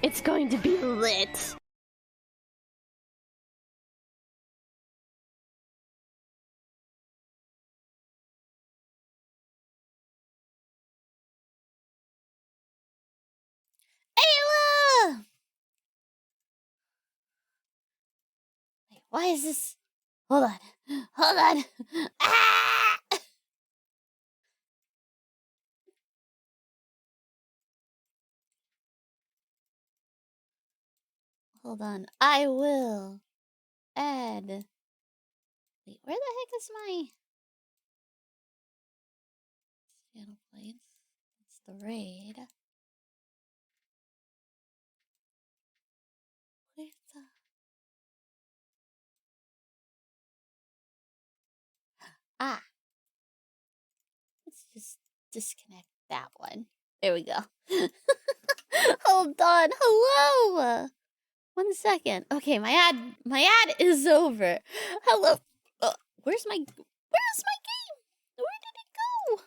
It's going to be lit. Ayla! Wait, why is this? Hold on. Hold on. Ah! Hold on. I will add. Wait, where the heck is my channel plates? It's the raid. Where's the... Ah. Let's just disconnect that one. There we go. Hold on. Hello. 1 second. Okay, my ad is over. Hello. Where's my game? Where did it go?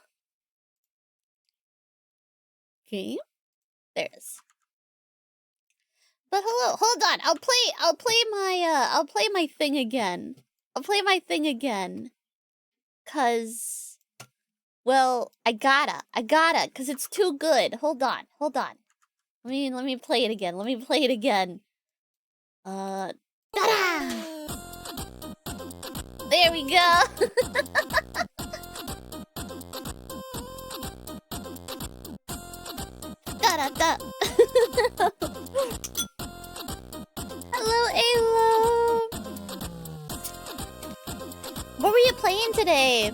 Game? There it is. But hello, hold on. I'll play my thing again. Cause, well, I gotta, cause it's too good. Hold on. Let me play it again. Ta-da! There we go. Da-da-da. Hello, Alo. What were you playing today?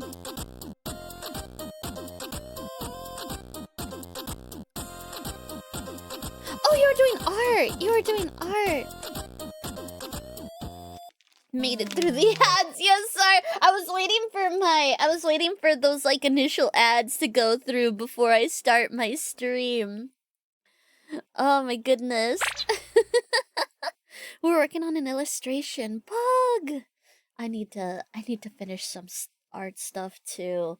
Oh, you were doing art. Made it through the ads. Yes, sorry. I was waiting for those like initial ads to go through before I start my stream. Oh my goodness. We're working on an illustration. Bug. I need to finish some art stuff too.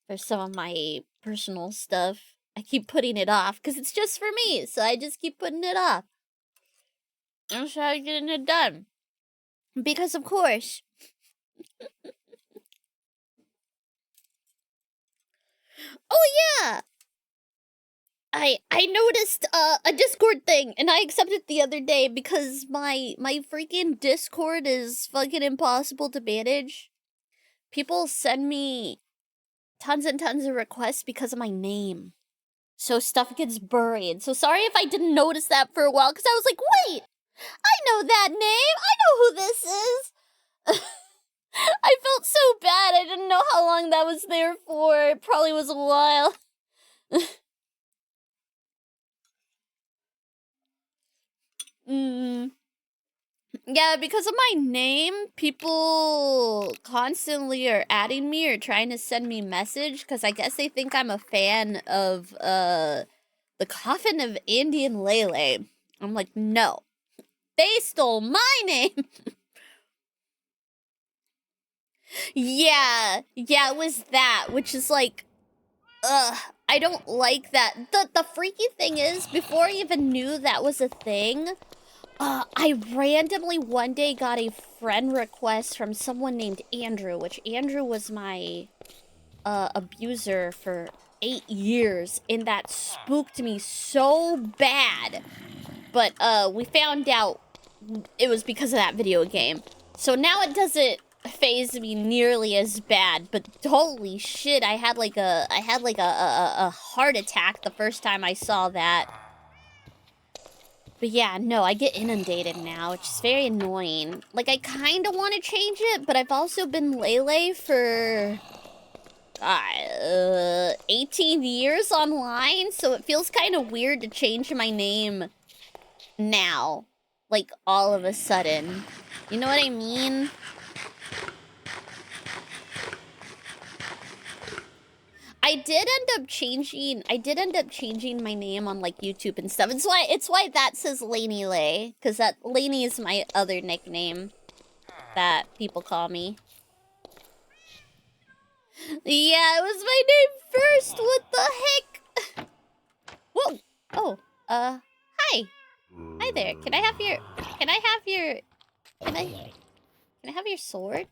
There's some of my personal stuff. I keep putting it off because it's just for me, so I just keep putting it off. I'm trying to get it done. Because of course. Oh yeah! I noticed a Discord thing and I accepted it the other day because my freaking Discord is fucking impossible to manage. People send me tons and tons of requests because of my name. So stuff gets buried. So sorry if I didn't notice that for a while because I was like, wait! I know that name! I know who this is! I felt so bad. I didn't know how long that was there for. It probably was a while. Yeah, because of my name, people constantly are adding me or trying to send me message because I guess they think I'm a fan of the Coffin of Andy and Leylnie. I'm like, no. They stole my name. Yeah, it was that, which is like, I don't like that. The freaky thing is, before I even knew that was a thing, I randomly one day got a friend request from someone named Andrew, which Andrew was my abuser for 8 years, and that spooked me so bad. But we found out it was because of that video game. So now it doesn't phase me nearly as bad, but holy shit, I had like a heart attack the first time I saw that. But yeah, no, I get inundated now, which is very annoying. Like, I kind of want to change it, but I've also been Leylnie for 18 years online, so it feels kind of weird to change my name now, like all of a sudden. You know what I mean? I did end up changing my name on like YouTube and stuff. It's why that says Leynnie, because that Leynnie is my other nickname that people call me. Yeah, it was my name first. What the heck? Whoa. Oh, hi. Hi there. Can I have your... Can I have your... Can I have your sword?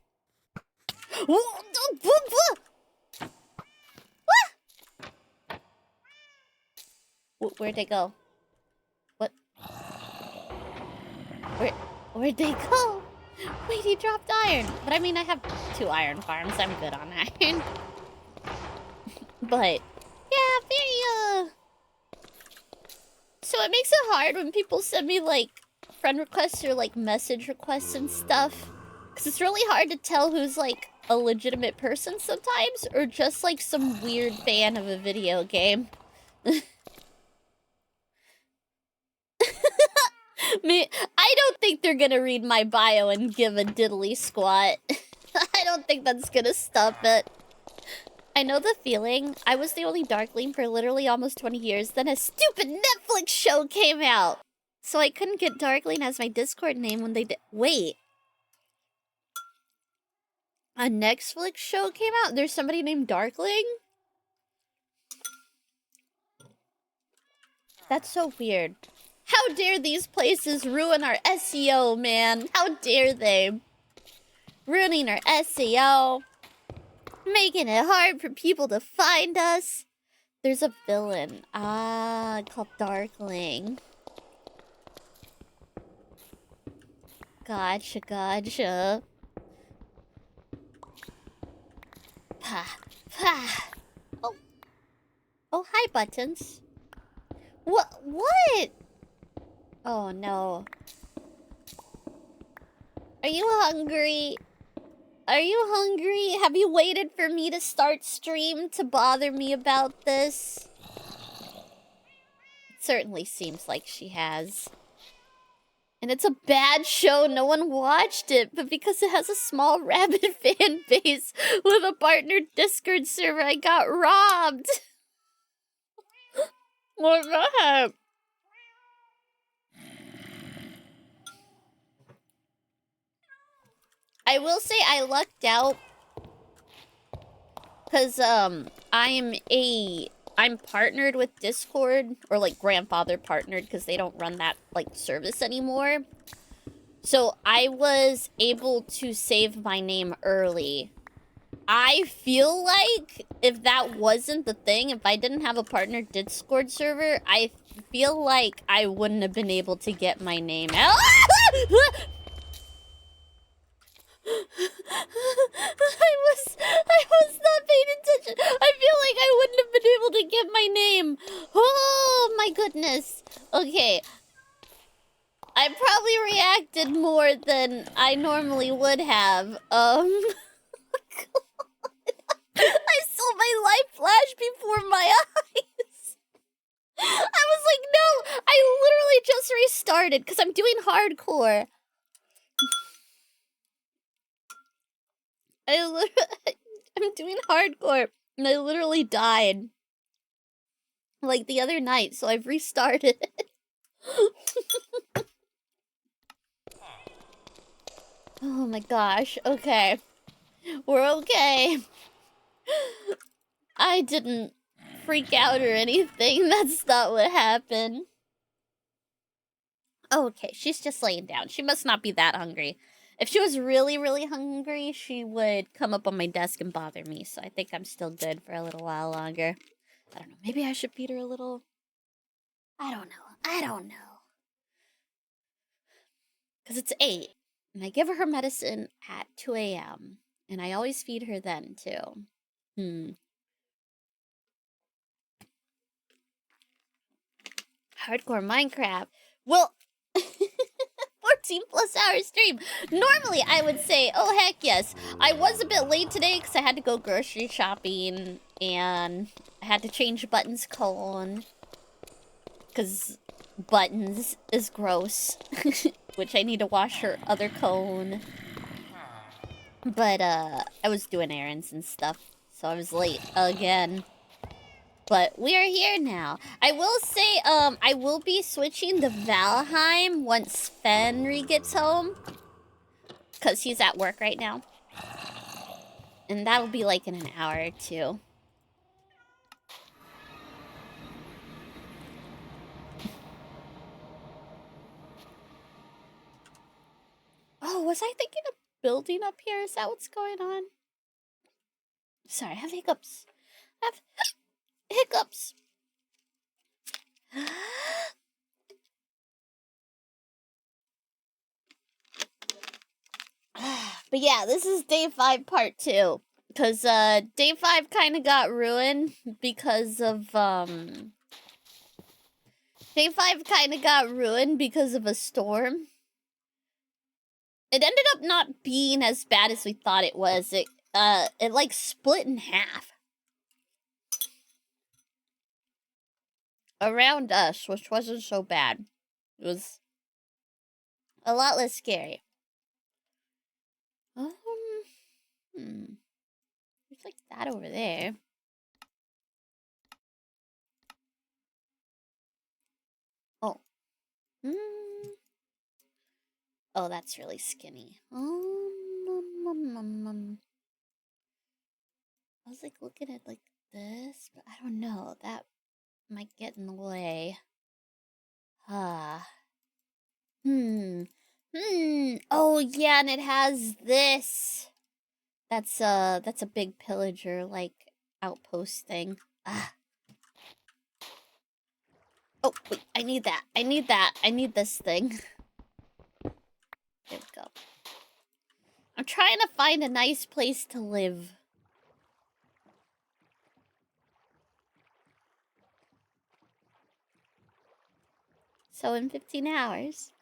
Where'd they go? What? Where'd they go? Wait, he dropped iron. But I mean, I have 2 iron farms. I'm good on iron. But, yeah, very, So it makes it hard when people send me, like, friend requests or, like, message requests and stuff. Because it's really hard to tell who's, like, a legitimate person sometimes, or just, like, some weird fan of a video game. I don't think they're gonna read my bio and give a diddly squat. I don't think that's gonna stop it. I know the feeling. I was the only Darkling for literally almost 20 years, then a stupid Netflix show came out. So I couldn't get Darkling as my Discord name when they did- Wait. A Netflix show came out? There's somebody named Darkling? That's so weird. How dare these places ruin our SEO, man? How dare they? Ruining our SEO. Making it hard for people to find us. There's a villain. Called Darkling. Gotcha, gotcha. Pah, pah. Oh. Oh, hi, Buttons. What? Oh, no. Are you hungry? Are you hungry? Have you waited for me to start stream to bother me about this? It certainly seems like she has. And it's a bad show, no one watched it, but because it has a small rabid fan base with a partner Discord server, I got robbed. What the heck? I will say I lucked out because I'm partnered with Discord, or like grandfather partnered because they don't run that like service anymore. So I was able to save my name early. I feel like if that wasn't the thing, if I didn't have a partner Discord server, I feel like I wouldn't have been able to get my name out. I was not paying attention. I feel like I wouldn't have been able to get my name. Oh my goodness. Okay. I probably reacted more than I normally would have. I saw my life flash before my eyes. I was like, no, I literally just restarted because I'm doing hardcore. I'm doing hardcore, and I literally died. Like, the other night, so I've restarted. Oh my gosh, okay. We're okay. I didn't freak out or anything, that's not what happened. Oh, okay, she's just laying down. She must not be that hungry. If she was really, really hungry, she would come up on my desk and bother me, so I think I'm still good for a little while longer. I don't know, maybe I should feed her a little... I don't know. Because it's 8, and I give her medicine at 2 a.m., and I always feed her then, too. Hardcore Minecraft. Well... 14 plus hour stream. Normally, I would say, oh, heck yes. I was a bit late today because I had to go grocery shopping and I had to change Button's cone because Buttons is gross, which I need to wash her other cone. But, I was doing errands and stuff, so I was late again. But we are here now. I will say, I will be switching to Valheim once Fenry gets home. Because he's at work right now. And that'll be like in an hour or 2. was I thinking of building up here? Is that what's going on? Sorry, I have hiccups. I have hiccups. But yeah, this is day 5 part 2. Because day 5 kind of got ruined because of day 5 kind of got ruined because of a storm. It ended up not being as bad as we thought it was. It like split in half around us, which wasn't so bad. It was a lot less scary. There's like that over there. Oh. Oh, that's really skinny. I was like looking at like this, but I don't know. That might get in the way. Oh yeah, and it has this. That's a big pillager like outpost thing. Oh wait, I need that. I need that. I need this thing. There we go. I'm trying to find a nice place to live. So in 15 hours.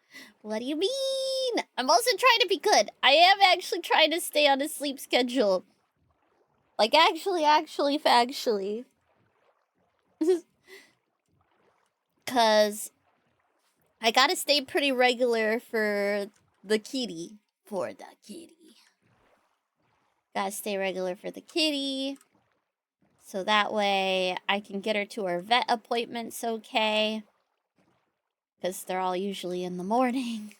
What do you mean? I'm also trying to be good. I am actually trying to stay on a sleep schedule. Like, actually. Because I gotta stay pretty regular for the kitty. Gotta stay regular for the kitty. So that way I can get her to her vet appointments okay. Because they're all usually in the morning.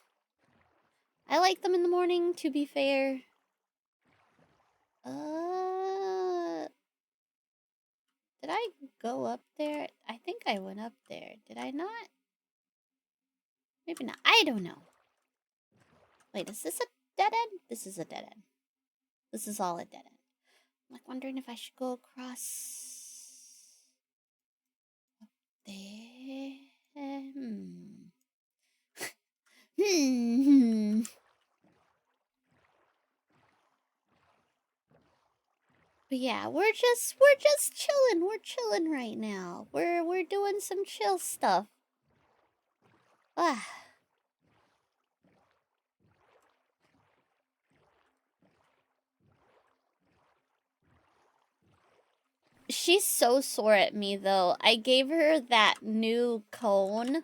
I like them in the morning, to be fair. Did I go up there? I think I went up there. Did I not? Maybe not. I don't know. Wait, is this a dead end? This is a dead end. This is all a dead end. I'm like wondering if I should go across up there. But yeah, we're just chilling. We're chilling right now. We're doing some chill stuff. She's so sore at me though. I gave her that new cone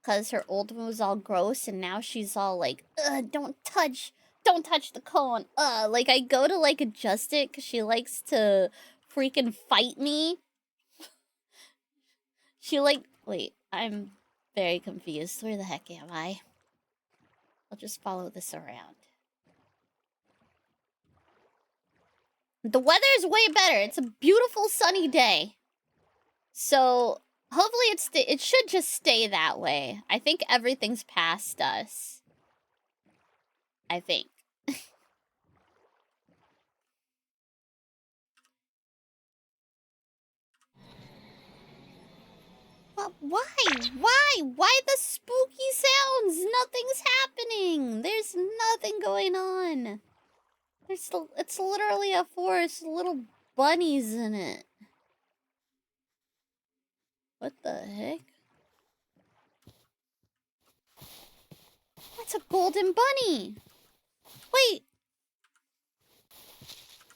because her old one was all gross, and now she's all like, ugh, don't touch the cone. Like I go to like adjust it because she likes to freaking fight me. She like, wait, I'm very confused. Where the heck am I? I'll just follow this around. The weather is way better. It's a beautiful sunny day. So hopefully it should just stay that way. I think everything's past us. I think. But why? Why the spooky sounds? Nothing's happening. There's nothing going on. It's literally a forest, little bunnies in it. What the heck? That's a golden bunny. Wait.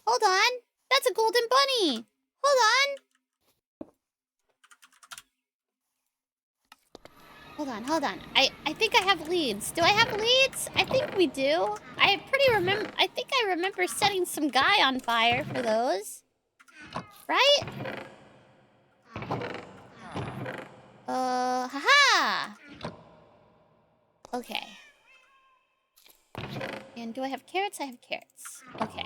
Hold on. That's a golden bunny. Hold on. Hold on. I think I have leads. Do I have leads? I think we do. I think I remember setting some guy on fire for those. Right? Haha! Okay. And do I have carrots? I have carrots. Okay.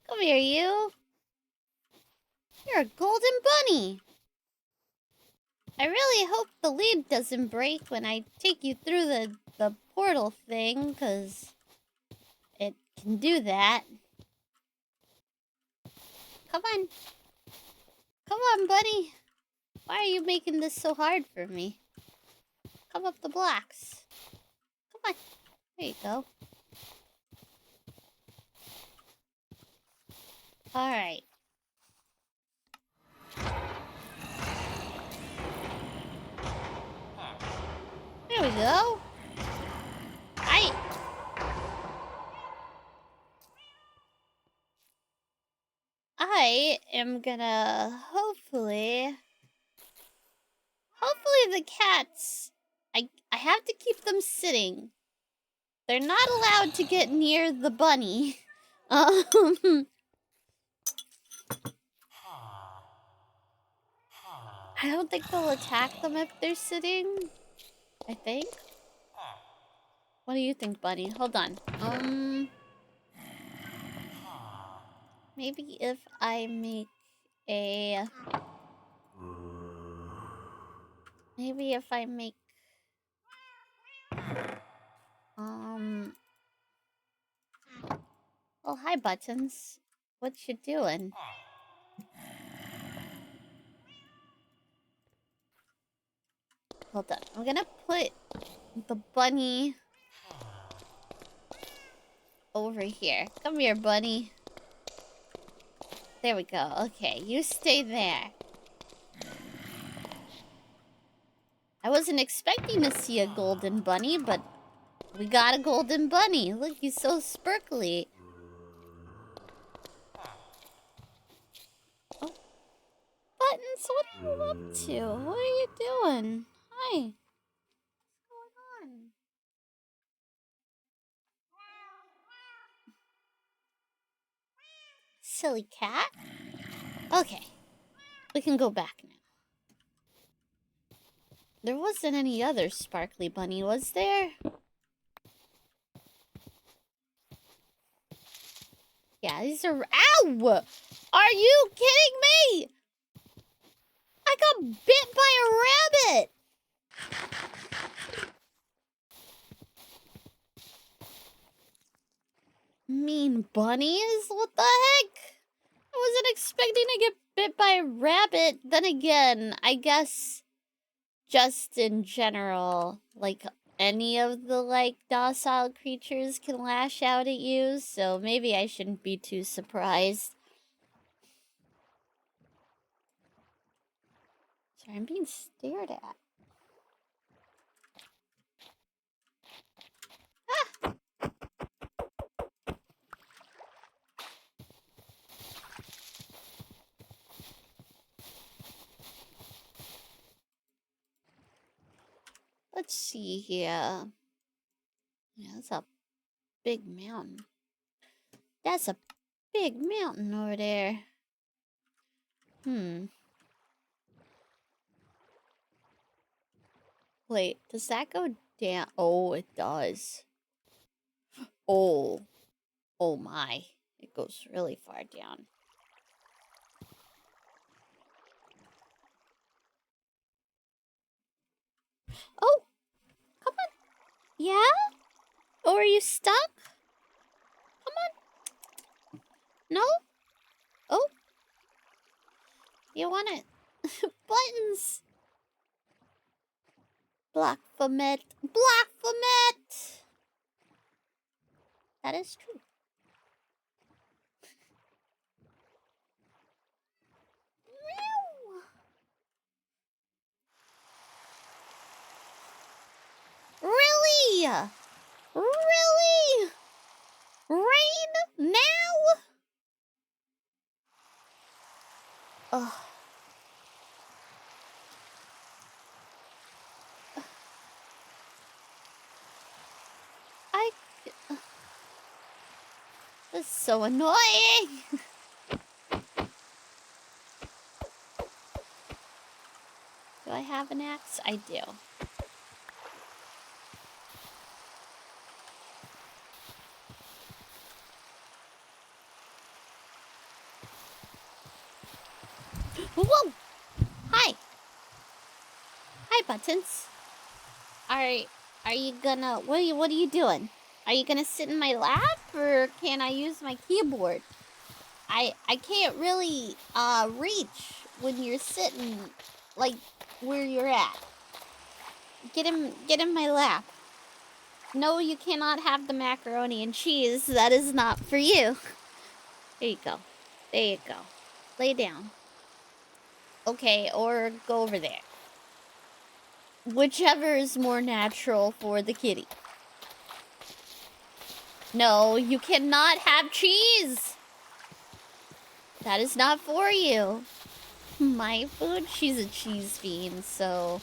Go Come here, you. You're a golden bunny. I really hope the lead doesn't break when I take you through the portal thing, because it can do that. Come on. Come on, buddy. Why are you making this so hard for me? Come up the blocks. Come on. There you go. Alright. There we go. I am gonna hopefully the cats, I have to keep them sitting. They're not allowed to get near the bunny. I don't think they'll attack them if they're sitting. I think. What do you think, bunny? Hold on. Maybe if I make a... Maybe if I make... Oh, hi, Buttons. What you doing? Hold on. I'm gonna put the bunny over here. Come here, bunny. There we go. Okay, you stay there. I wasn't expecting to see a golden bunny, but we got a golden bunny. Look, he's so sparkly. Oh. Buttons, what are you up to? What are you doing? Hi. What's going on? Silly cat. Okay. We can go back now. There wasn't any other sparkly bunny, was there? Yeah, these are... Ow! Are you kidding me? I got bit by a rabbit! Mean bunnies? What the heck? I wasn't expecting to get bit by a rabbit. Then again, I guess just in general, like any of the like docile creatures can lash out at you, so maybe I shouldn't be too surprised. Sorry, I'm being stared at. Ah! Let's see here. Yeah, that's a big mountain. That's a big mountain over there. Wait, does that go down? Oh, it does. Oh. Oh my. It goes really far down. Oh! Come on! Yeah? Oh, are you stuck? Come on! No? Oh! You want it? Buttons! Blasphemous! Blasphemous! That is true. Really? Really? Rain? Now? Ugh. This is so annoying! Do I have an axe? I do. Whoa! Hi! Hi, Buttons. Are you gonna... What are you doing? Are you gonna sit in my lap, or can I use my keyboard? I can't really, reach when you're sitting, like, where you're at. Get in my lap. No, you cannot have the macaroni and cheese. That is not for you. There you go. There you go. Lay down. Okay, or go over there. Whichever is more natural for the kitty. No, you cannot have cheese! That is not for you. My food? She's a cheese fiend, so...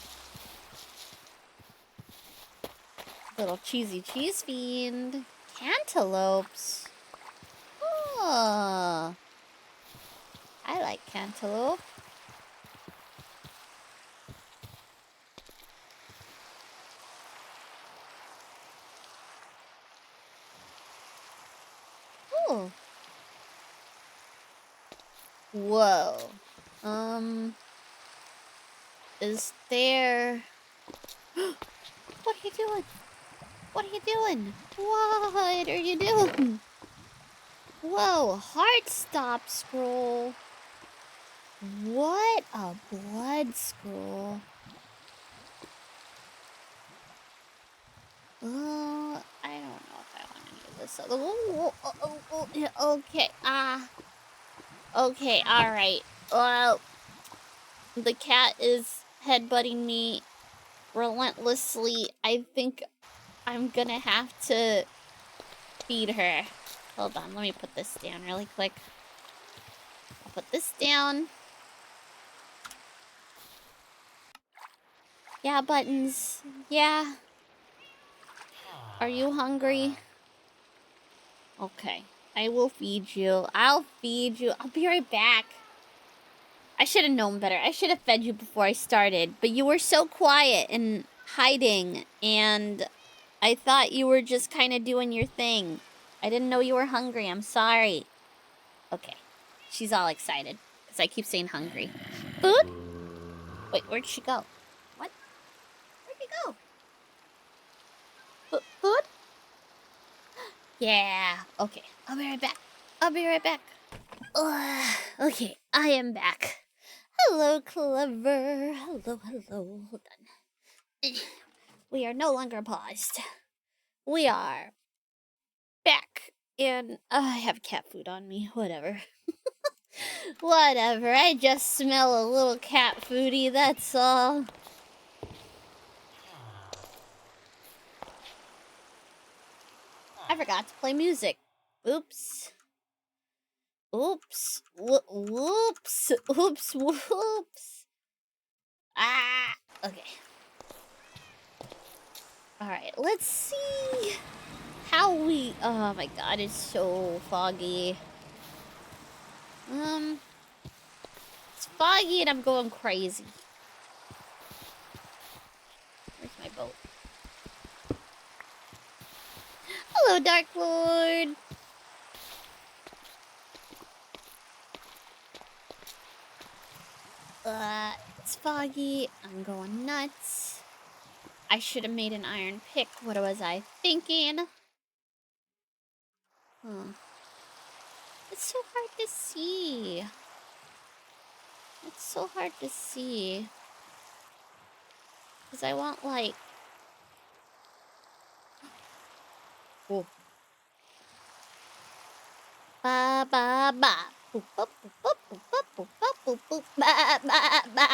Little cheesy cheese fiend. Cantaloupes. Oh. I like cantaloupe. Oh. Whoa. Is there... What are you doing? What are you doing? What are you doing? Whoa, heart stop scroll. What a blood scroll. I don't know if I want any of this other. Yeah, okay. Okay, alright. Well, the cat is headbutting me relentlessly. I think I'm gonna have to feed her. Hold on, let me put this down really quick. I'll put this down. Yeah, Buttons. Yeah. Are you hungry? Okay. I will feed you. I'll feed you. I'll be right back. I should have known better. I should have fed you before I started. But you were so quiet and hiding. And I thought you were just kind of doing your thing. I didn't know you were hungry. I'm sorry. Okay. She's all excited. Because I keep saying hungry. Food? Wait, where'd she go? What? Where'd you go? Food? Yeah. Okay. I'll be right back. I'll be right back. Okay, I am back. Hello, Clever. Hello. Hold on. We are no longer paused. We are back. And I have cat food on me. Whatever. Whatever. I just smell a little cat foodie, that's all. I forgot to play music. Oops. Whoops. Ah. Okay. Alright, let's see how we... Oh my god, it's so foggy. It's foggy and I'm going crazy. Where's my boat? Hello, Dark Lord! It's foggy. I'm going nuts. I should have made an iron pick. What was I thinking? It's so hard to see. It's so hard to see. Because I want, like... Oh. Ba ba ba. Boop, boop, boop, boop, boop, boop, boop, boop, boop, ba ba ba.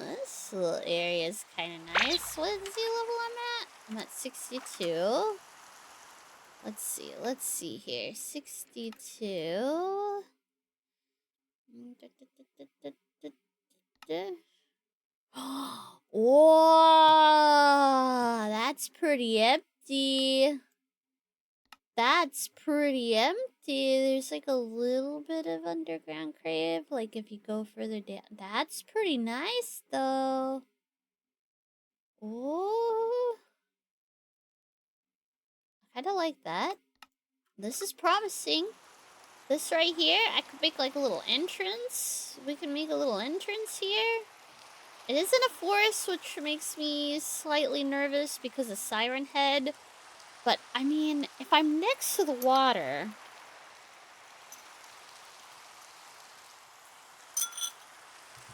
This little area is kind of nice. What is the level I'm at? I'm at 62. Let's see here. 62. Whoa, that's pretty empty. That's pretty empty. There's like a little bit of underground cave. Like if you go further down. That's pretty nice though. Oh. Kinda like that. This is promising. This right here, I could make like a little entrance. We can make a little entrance here. It is in a forest, which makes me slightly nervous because of Siren Head. But, I mean, if I'm next to the water...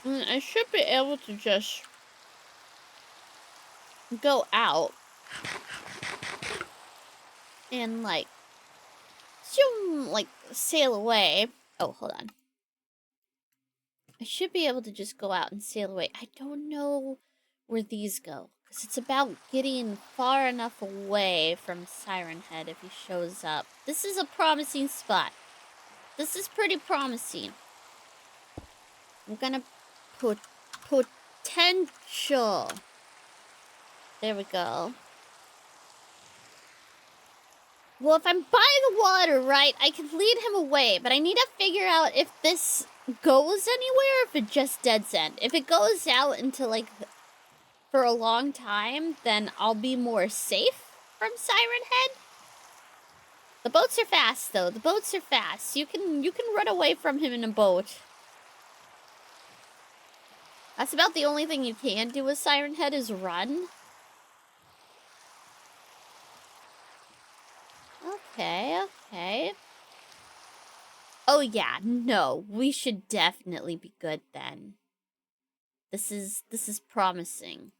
I should be able to just go out and, like, zoom, like, sail away. Oh, hold on. I should be able to just go out and sail away. I don't know where these go, because it's about getting far enough away from Siren Head if he shows up. This is a promising spot. This is pretty promising. I'm gonna put potential. There we go. Well, if I'm by the water, right, I can lead him away, but I need to figure out if this goes anywhere or if it just dead end. If it goes out into, like, for a long time, then I'll be more safe from Siren Head. The boats are fast, though. The boats are fast. You can run away from him in a boat. That's about the only thing you can do with Siren Head is run. Okay. Oh yeah, no, we should definitely be good then. This is promising.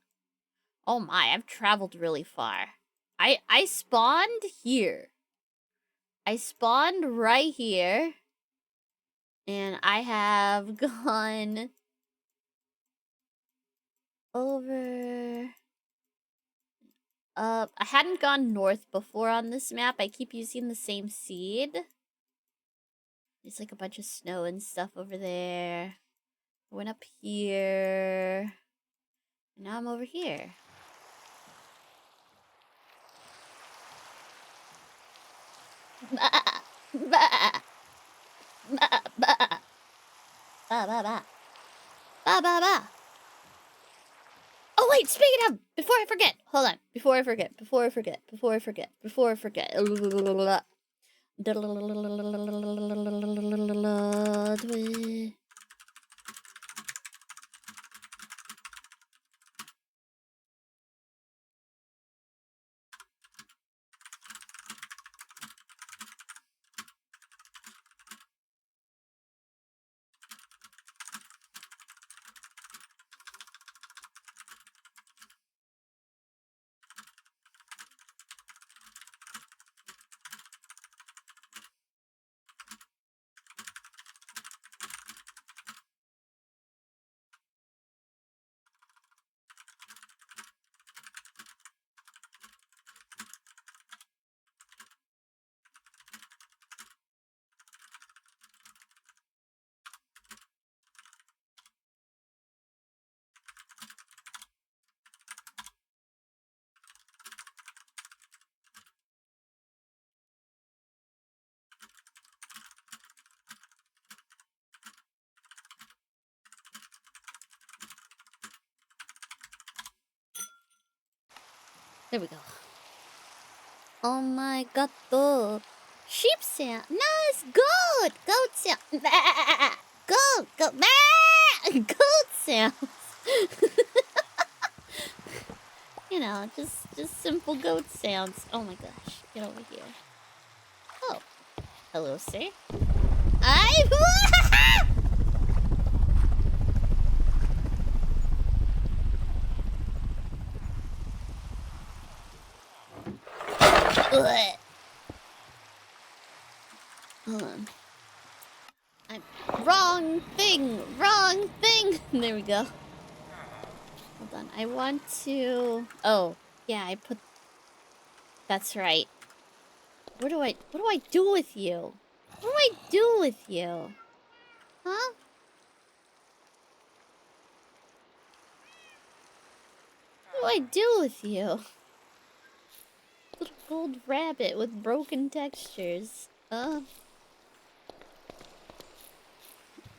Oh my, I've traveled really far. I spawned here. I spawned right here. And I have gone over I hadn't gone north before on this map. I keep using the same seed. There's like a bunch of snow and stuff over there. I went up here. And now I'm over here. Ba ba ba ba ba ba ba ba ba ba. Oh wait, speaking of, before I forget, hold on. Before I forget. There we go. Oh my god, the sheep sound. No, it's goat. Goat sound. Goat. Goat sounds. You know, just simple goat sounds. Oh my gosh, get over here. Oh, hello, sir. Hold on. Wrong thing. There we go. Hold on. I want to. Oh, yeah. I put. That's right. What do I do with you? What do I do with you? Huh? What do I do with you? Little gold rabbit with broken textures.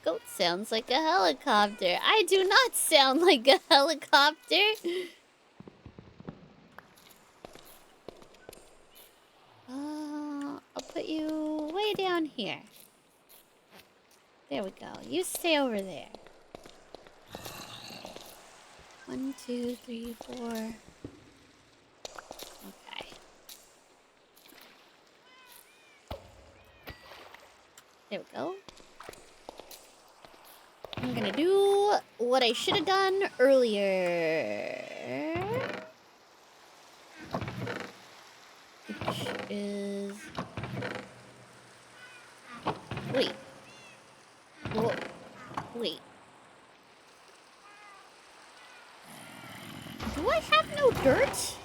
Goat sounds like a helicopter. I do not sound like a helicopter. I'll put you way down here. There we go. You stay over there. 1, 2, 3, 4. Okay. There we go. I'm gonna do what I should have done earlier. Which is... Wait. Whoa. Wait. Do I have no dirt?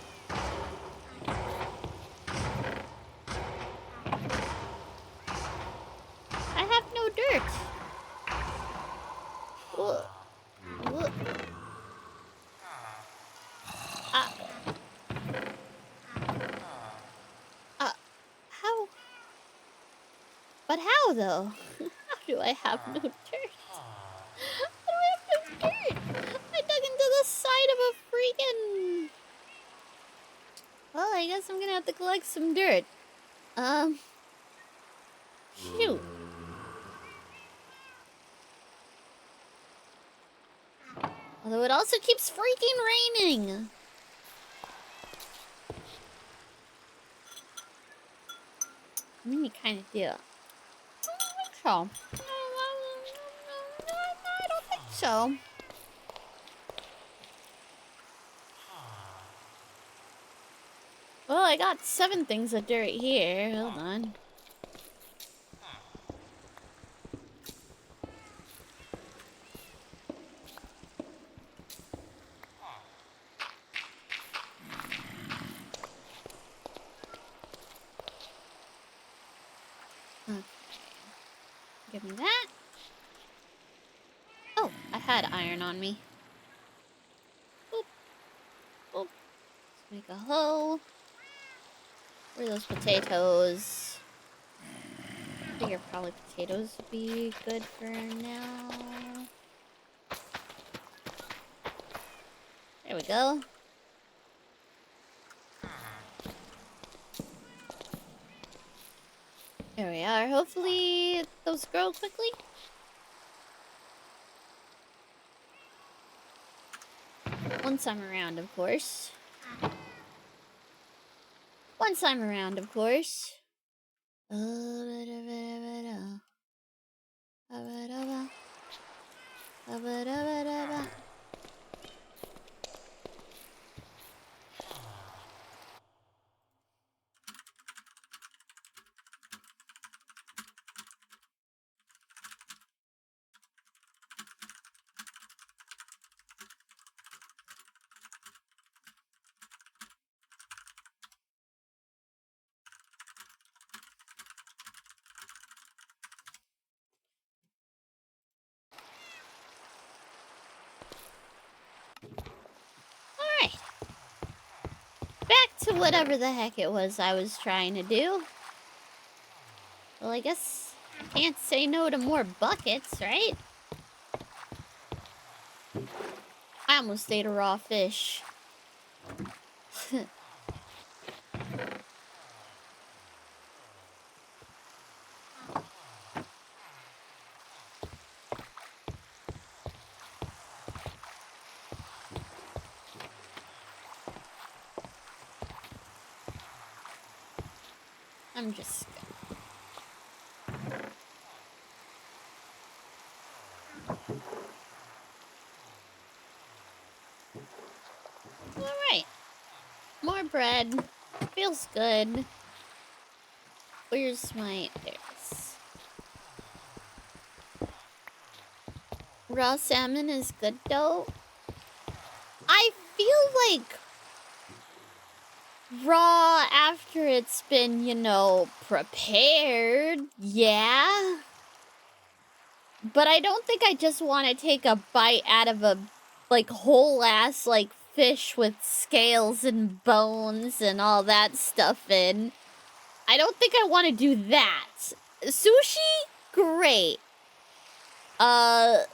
I have no dirt. Whoa. Whoa. How? But how, though? How do I have no dirt? How do I have no dirt? I dug into the side of a freaking... Well, I guess I'm gonna have to collect some dirt. Shoot. Although it also keeps freaking raining. I mean, you kind of do. I don't think so. I don't think so. Well, I got 7 things of dirt here. Hold on. Okay. Give me that. Oh, I had iron on me. Boop. Boop. Let's make a hoe. Where are those potatoes? I figure probably potatoes would be good for now. There we go. There we are. Hopefully those grow quickly. Once I'm around, of course. Once I'm around, of course. Back to whatever the heck it was I was trying to do. Well, I guess I can't say no to more buckets, right? I almost ate a raw fish. I'm just Alright. More bread. Feels good. Where's my... There's... Raw salmon is good, though. I feel like... raw after it's been, you know, prepared. Yeah. But I don't think I just want to take a bite out of a, like, whole-ass, like, fish with scales and bones and all that stuff in. I don't think I want to do that. Sushi? Great. A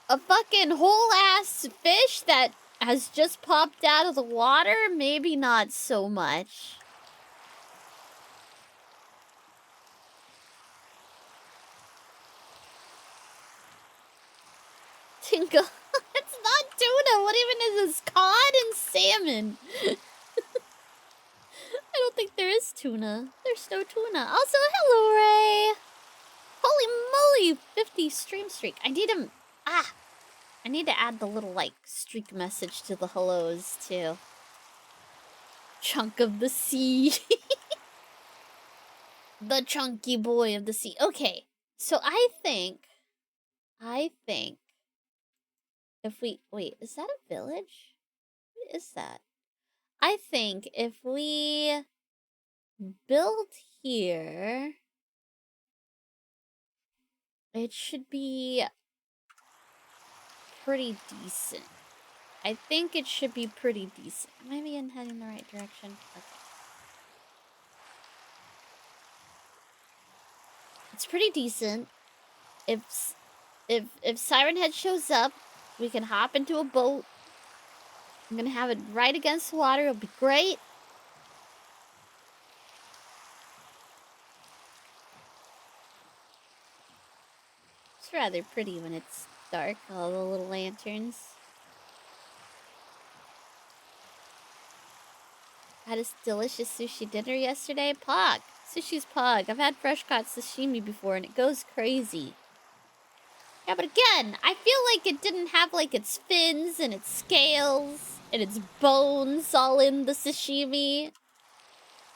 fucking whole-ass fish that has just popped out of the water? Maybe not so much. Tingle. It's not tuna. What even is this? Cod and salmon. I don't think there is tuna. There's no tuna. Also, hello, Ray. Holy moly, 50 stream streak. I need him. I need to add the little, like, streak message to the hellos, too. Chunk of the sea. The chunky boy of the sea. Okay, so I think if we, wait, is that a village? What is that? I think if we build here, it should be pretty decent. I think it should be pretty decent. Maybe I'm heading in the right direction. Okay. It's pretty decent. If Siren Head shows up, we can hop into a boat. I'm gonna have it right against the water. It'll be great. It's rather pretty when it's dark, all the little lanterns. Had a delicious sushi dinner yesterday. Pog. Sushi's pog. I've had fresh caught sashimi before and it goes crazy. Yeah, but again, I feel like it didn't have like its fins and its scales and its bones all in the sashimi.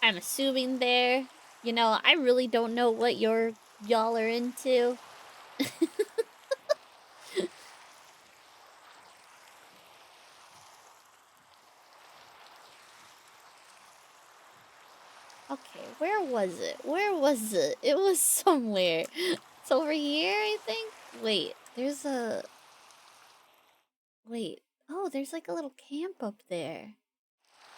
I'm assuming there. You know, I really don't know what y'all are into. Okay, where was it? Where was it? It was somewhere. It's over here, I think? Wait, there's a... Wait. Oh, there's like a little camp up there.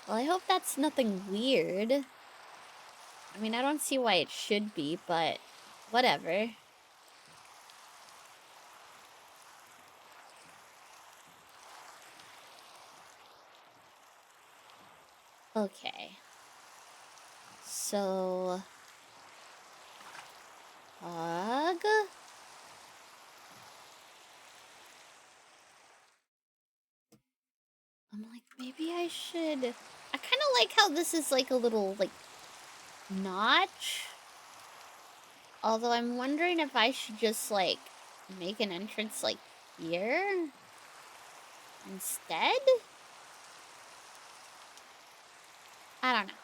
Well, I hope that's nothing weird. I mean, I don't see why it should be, but whatever. Okay. So... Hug? I'm like, maybe I should... I kind of like how this is like a little, like, notch. Although I'm wondering if I should just, like, make an entrance, like, here? Instead? I don't know.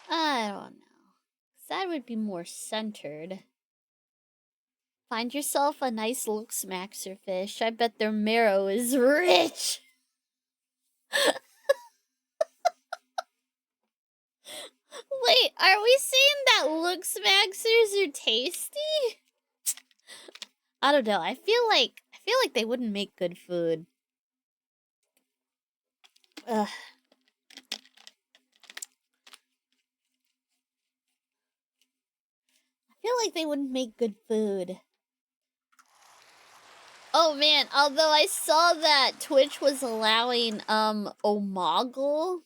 I don't know. 'Cause that would be more centered. Find yourself a nice looks maxer fish. I bet their marrow is rich. Wait, are we saying that looks maxers are tasty? I don't know. I feel like they wouldn't make good food. Ugh. I feel like they wouldn't make good food. Oh man, although I saw that Twitch was allowing Omegle.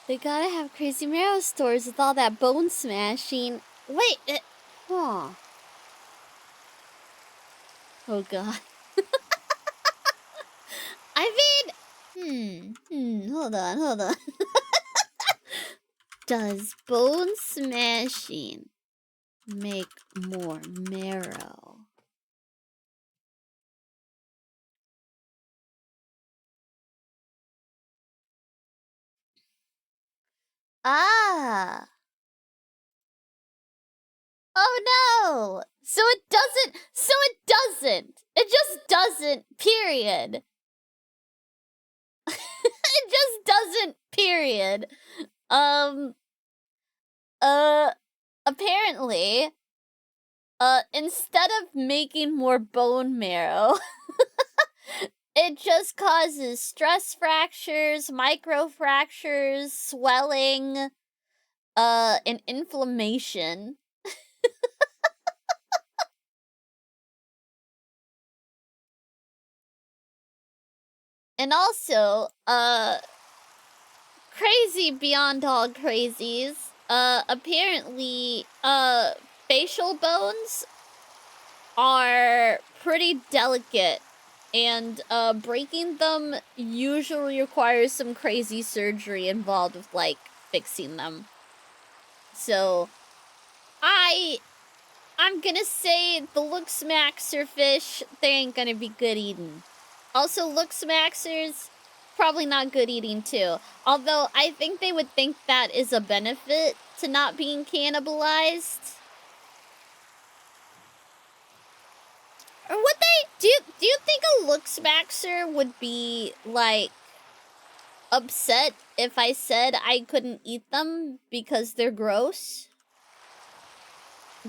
They gotta have crazy marrow stores with all that bone smashing. Wait, huh. Oh god. I mean, hold on. Does bone smashing make more marrow? Ah! Oh no! So it doesn't. It just doesn't, period. It just doesn't, period. Apparently, instead of making more bone marrow, it just causes stress fractures, microfractures, swelling, and inflammation. And also, crazy beyond all crazies, apparently, facial bones are pretty delicate, and, breaking them usually requires some crazy surgery involved with, like, fixing them. So, I'm gonna say the Luxmaxer fish, they ain't gonna be good eating. Also, Luxmaxers, probably not good eating too. Although, I think they would think that is a benefit to not being cannibalized. Or would they? Do you think a Luxmaxer would be, like, upset if I said I couldn't eat them because they're gross?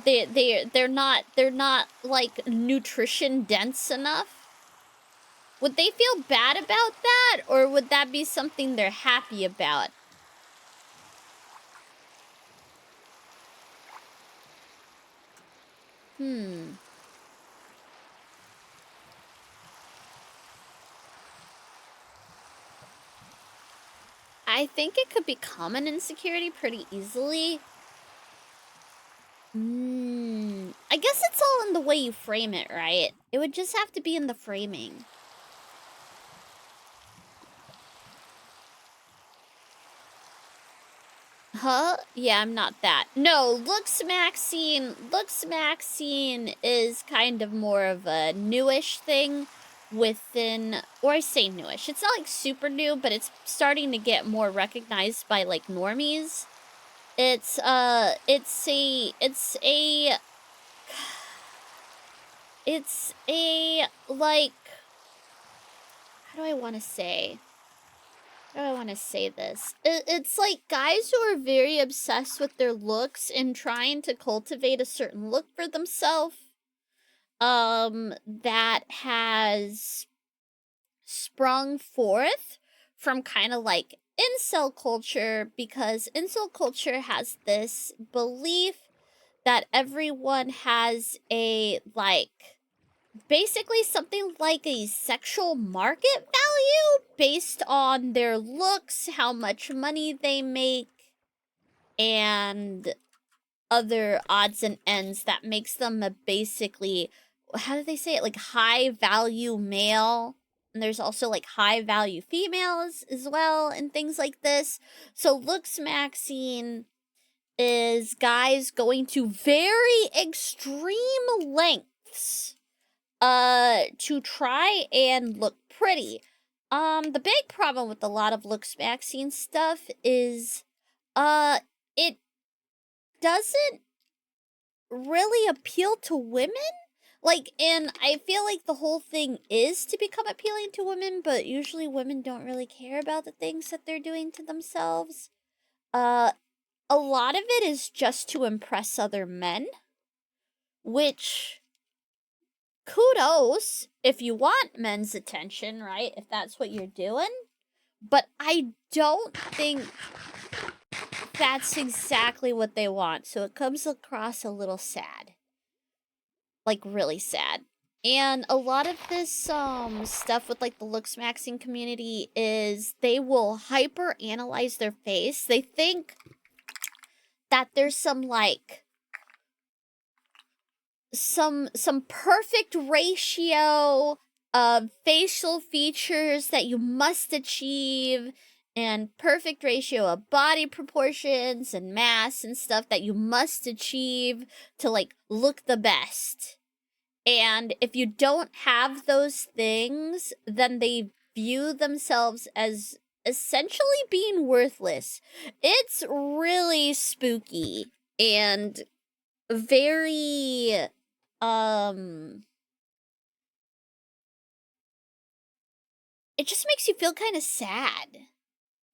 They're not, like, nutrition dense enough? Would they feel bad about that, or would that be something they're happy about? I think it could become an insecurity pretty easily. I guess it's all in the way you frame it, right? It would just have to be in the framing. Huh? Yeah, I'm not that. No, Luxmaxine is kind of more of a newish thing within, or I say newish. It's not like super new, but it's starting to get more recognized by like normies. It's a like, how do I want to say? How do I want to say this? It's like guys who are very obsessed with their looks and trying to cultivate a certain look for themselves. That has sprung forth from kind of like incel culture, because incel culture has this belief that everyone has a, like, basically something like a sexual market value based on their looks, how much money they make, and other odds and ends that makes them a basically, how do they say it, like high value male. And there's also like high value females as well and things like this. So Luxmaxine is guys going to very extreme lengths to try and look pretty. The big problem with a lot of Luxmaxine stuff is it doesn't really appeal to women. Like, and I feel like the whole thing is to become appealing to women, but usually women don't really care about the things that they're doing to themselves. A lot of it is just to impress other men, which, kudos if you want men's attention, right? If that's what you're doing. But I don't think that's exactly what they want. So it comes across a little sad. Like, really sad. And a lot of this stuff with like the Luxmaxing community is they will hyper analyze their face. They think that there's some like some perfect ratio of facial features that you must achieve, and perfect ratio of body proportions and mass and stuff that you must achieve to like look the best. And if you don't have those things, then they view themselves as essentially being worthless. It's really spooky. And very, it just makes you feel kind of sad.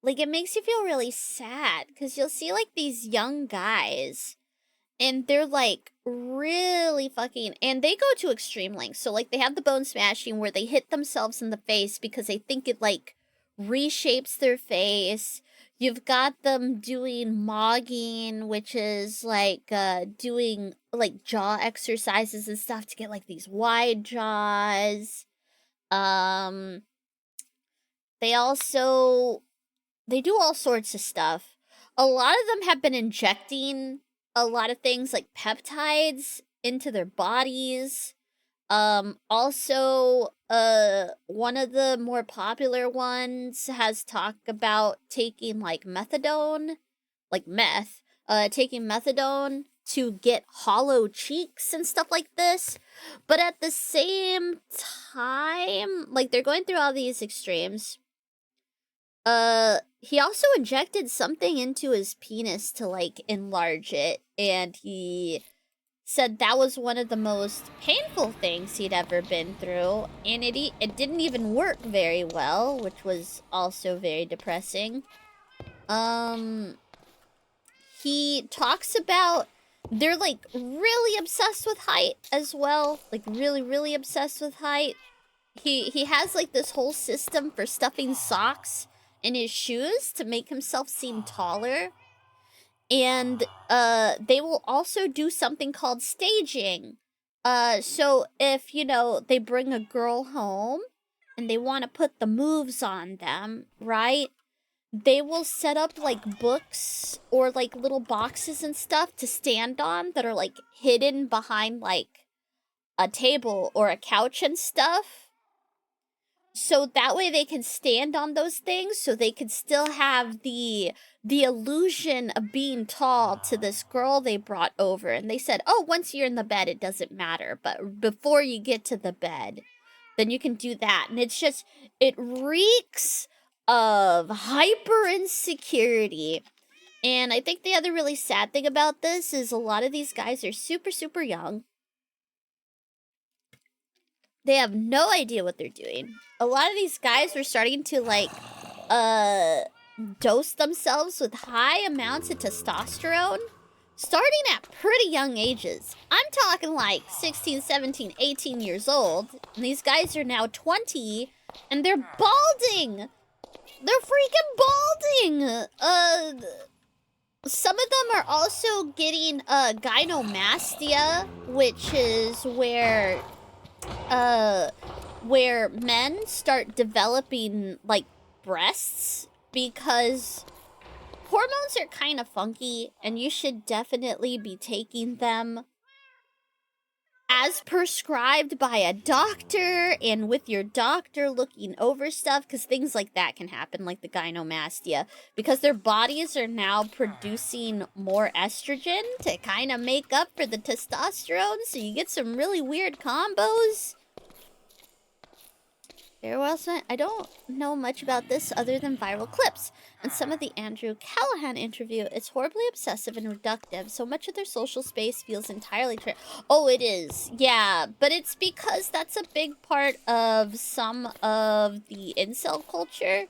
Like, it makes you feel really sad, because you'll see, like, these young guys, and they're, like, really fucking, and they go to extreme lengths. So, like, they have the bone smashing where they hit themselves in the face because they think it, like, reshapes their face. You've got them doing mogging, which is, like, doing, like, jaw exercises and stuff to get, like, these wide jaws. They also, they do all sorts of stuff. A lot of them have been injecting a lot of things like peptides into their bodies. Also, one of the more popular ones has talked about taking, like, methadone, like meth, taking methadone to get hollow cheeks and stuff like this. But at the same time, like, they're going through all these extremes. He also injected something into his penis to, like, enlarge it, and he said that was one of the most painful things he'd ever been through, and it didn't even work very well, which was also very depressing. He talks about they're, like, really obsessed with height as well, like, really, really obsessed with height. He has, like, this whole system for stuffing socks in his shoes to make himself seem taller. And they will also do something called staging. So if, you know, they bring a girl home and they want to put the moves on them, right? They will set up, like, books or, like, little boxes and stuff to stand on that are, like, hidden behind, like, a table or a couch and stuff. So that way they can stand on those things, so they can still have the illusion of being tall to this girl they brought over. And they said, oh, once you're in the bed, it doesn't matter. But before you get to the bed, then you can do that. And it's just, it reeks of hyper insecurity. And I think the other really sad thing about this is a lot of these guys are super, super young. They have no idea what they're doing. A lot of these guys were starting to, like, dose themselves with high amounts of testosterone, starting at pretty young ages. I'm talking, like, 16, 17, 18 years old. And these guys are now 20, and they're balding! They're freaking balding! Some of them are also getting, gynomastia, which is where men start developing, like, breasts, because hormones are kind of funky, and you should definitely be taking them as prescribed by a doctor, and with your doctor looking over stuff, because things like that can happen, like the gynomastia, because their bodies are now producing more estrogen to kind of make up for the testosterone, so you get some really weird combos. There wasn't, I don't know much about this other than viral clips. And some of the Andrew Callahan interview, it's horribly obsessive and reductive. So much of their social space feels entirely oh, it is. Yeah, but it's because that's a big part of some of the incel culture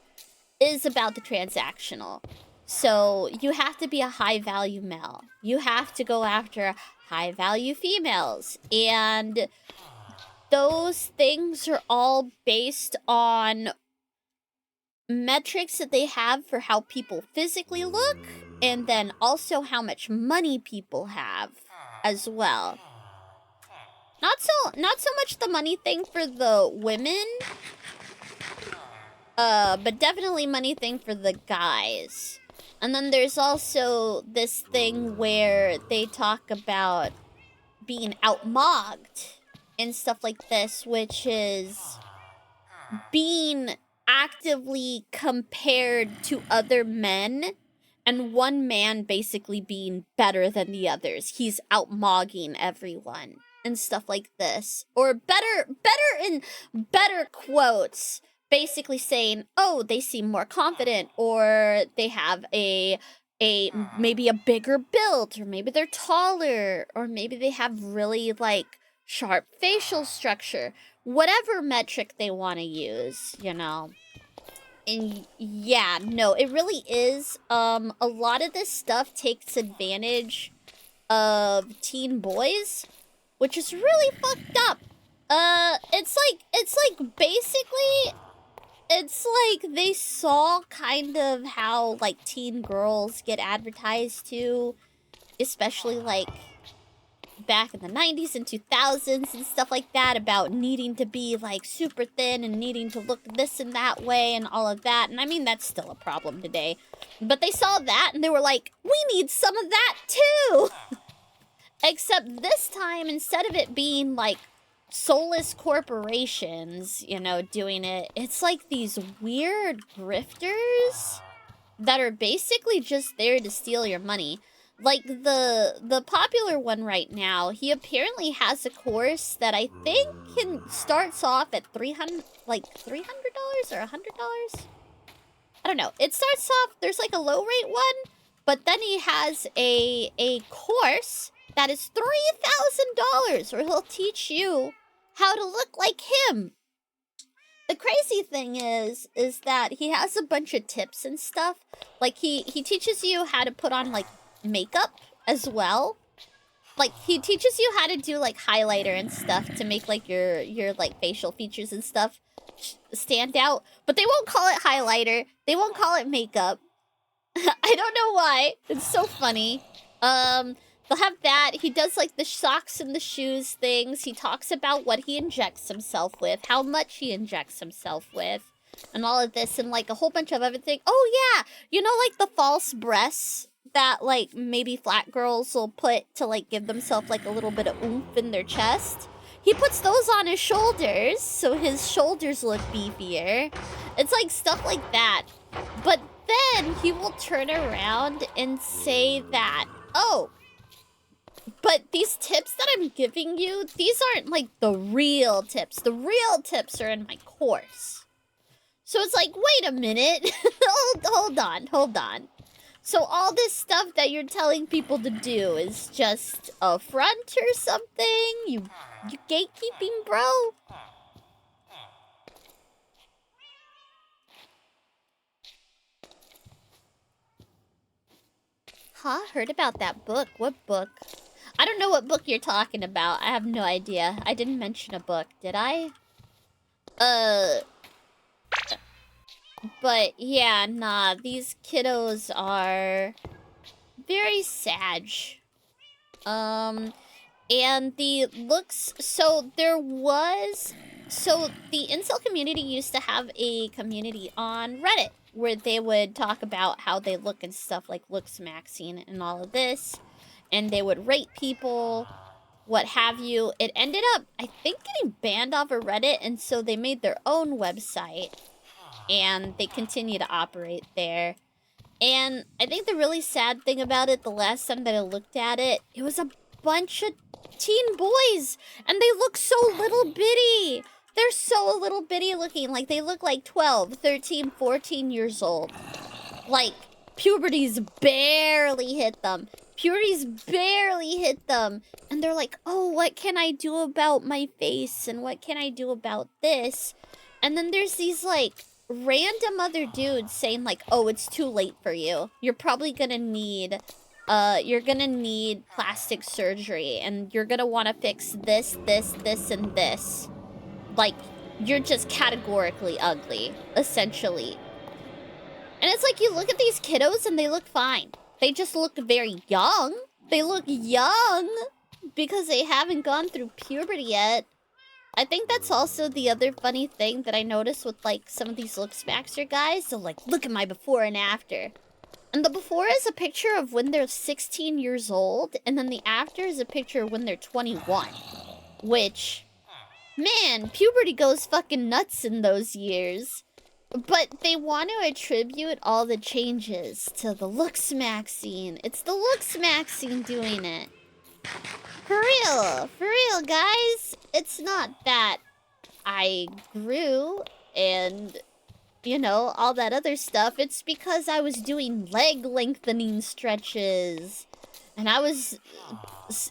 is about the transactional. So you have to be a high value male. You have to go after high value females. And those things are all based on metrics that they have for how people physically look, and then also how much money people have as well. Not so much the money thing for the women, but definitely money thing for the guys. And then there's also this thing where they talk about being outmogged and stuff like this, which is being actively compared to other men, and one man basically being better than the others. He's outmogging everyone and stuff like this. Or better in better quotes, basically saying, oh, they seem more confident, or they have a maybe a bigger build, or maybe they're taller, or maybe they have really, like, sharp facial structure. Whatever metric they want to use, you know. And yeah, no, it really is. A lot of this stuff takes advantage of teen boys, which is really fucked up. It's like basically, it's like they saw kind of how, like, teen girls get advertised to, especially, like, back in the 90s and 2000s and stuff like that, about needing to be, like, super thin and needing to look this and that way and all of that. And I mean, that's still a problem today. But they saw that and they were like, we need some of that too! Except this time, instead of it being, like, soulless corporations, you know, doing it, it's like these weird grifters that are basically just there to steal your money. Like, the popular one right now, he apparently has a course that I think starts off at $300 or $100? I don't know. It starts off, there's like a low rate one, but then he has a course that is $3,000 where he'll teach you how to look like him. The crazy thing is that he has a bunch of tips and stuff. Like, he teaches you how to put on, like, makeup as well. Like, he teaches you how to do, like, highlighter and stuff to make, like, your like, facial features and stuff stand out. But they won't call it highlighter. They won't call it makeup. I don't know why. It's so funny. They'll have that. He does, like, the socks and the shoes things. He talks about what he injects himself with, how much he injects himself with, and all of this, and, like, a whole bunch of other things. Oh, yeah! You know, like, the false breasts that, like, maybe flat girls will put to, like, give themselves, like, a little bit of oomph in their chest? He puts those on his shoulders, so his shoulders look beefier. It's, like, stuff like that. But then he will turn around and say that, oh, but these tips that I'm giving you, these aren't, like, the real tips. The real tips are in my course. So it's like, wait a minute. hold on. So all this stuff that you're telling people to do is just a front or something? You gatekeeping, bro? Huh? Heard about that book. What book? I don't know what book you're talking about. I have no idea. I didn't mention a book, did I? But yeah, nah, these kiddos are very sad. And the looks, so the incel community used to have a community on Reddit where they would talk about how they look and stuff, like looks maxing and all of this. And they would rate people, what have you. It ended up, I think, getting banned off of Reddit, and so they made their own website. And they continue to operate there. And I think the really sad thing about it, the last time that I looked at it, it was a bunch of teen boys. And they look so little bitty. They're so little bitty looking. Like, they look like 12, 13, 14 years old. Like, puberty's barely hit them. And they're like, oh, what can I do about my face? And what can I do about this? And then there's these, like, random other dudes saying, like, oh, it's too late for you. You're probably gonna need, plastic surgery. And you're gonna want to fix this, and this. Like, you're just categorically ugly, essentially. And it's like, you look at these kiddos and they look fine. They just look very young. They look young because they haven't gone through puberty yet. I think that's also the other funny thing that I noticed with, like, some of these looks maxer guys. They're like, look at my before and after. And the before is a picture of when they're 16 years old, and then the after is a picture of when they're 21. Which, man, puberty goes fucking nuts in those years. But they want to attribute all the changes to the looks maxing. It's the looks maxing doing it. For real, guys. It's not that I grew and you know, all that other stuff, it's because I was doing leg lengthening stretches. And I was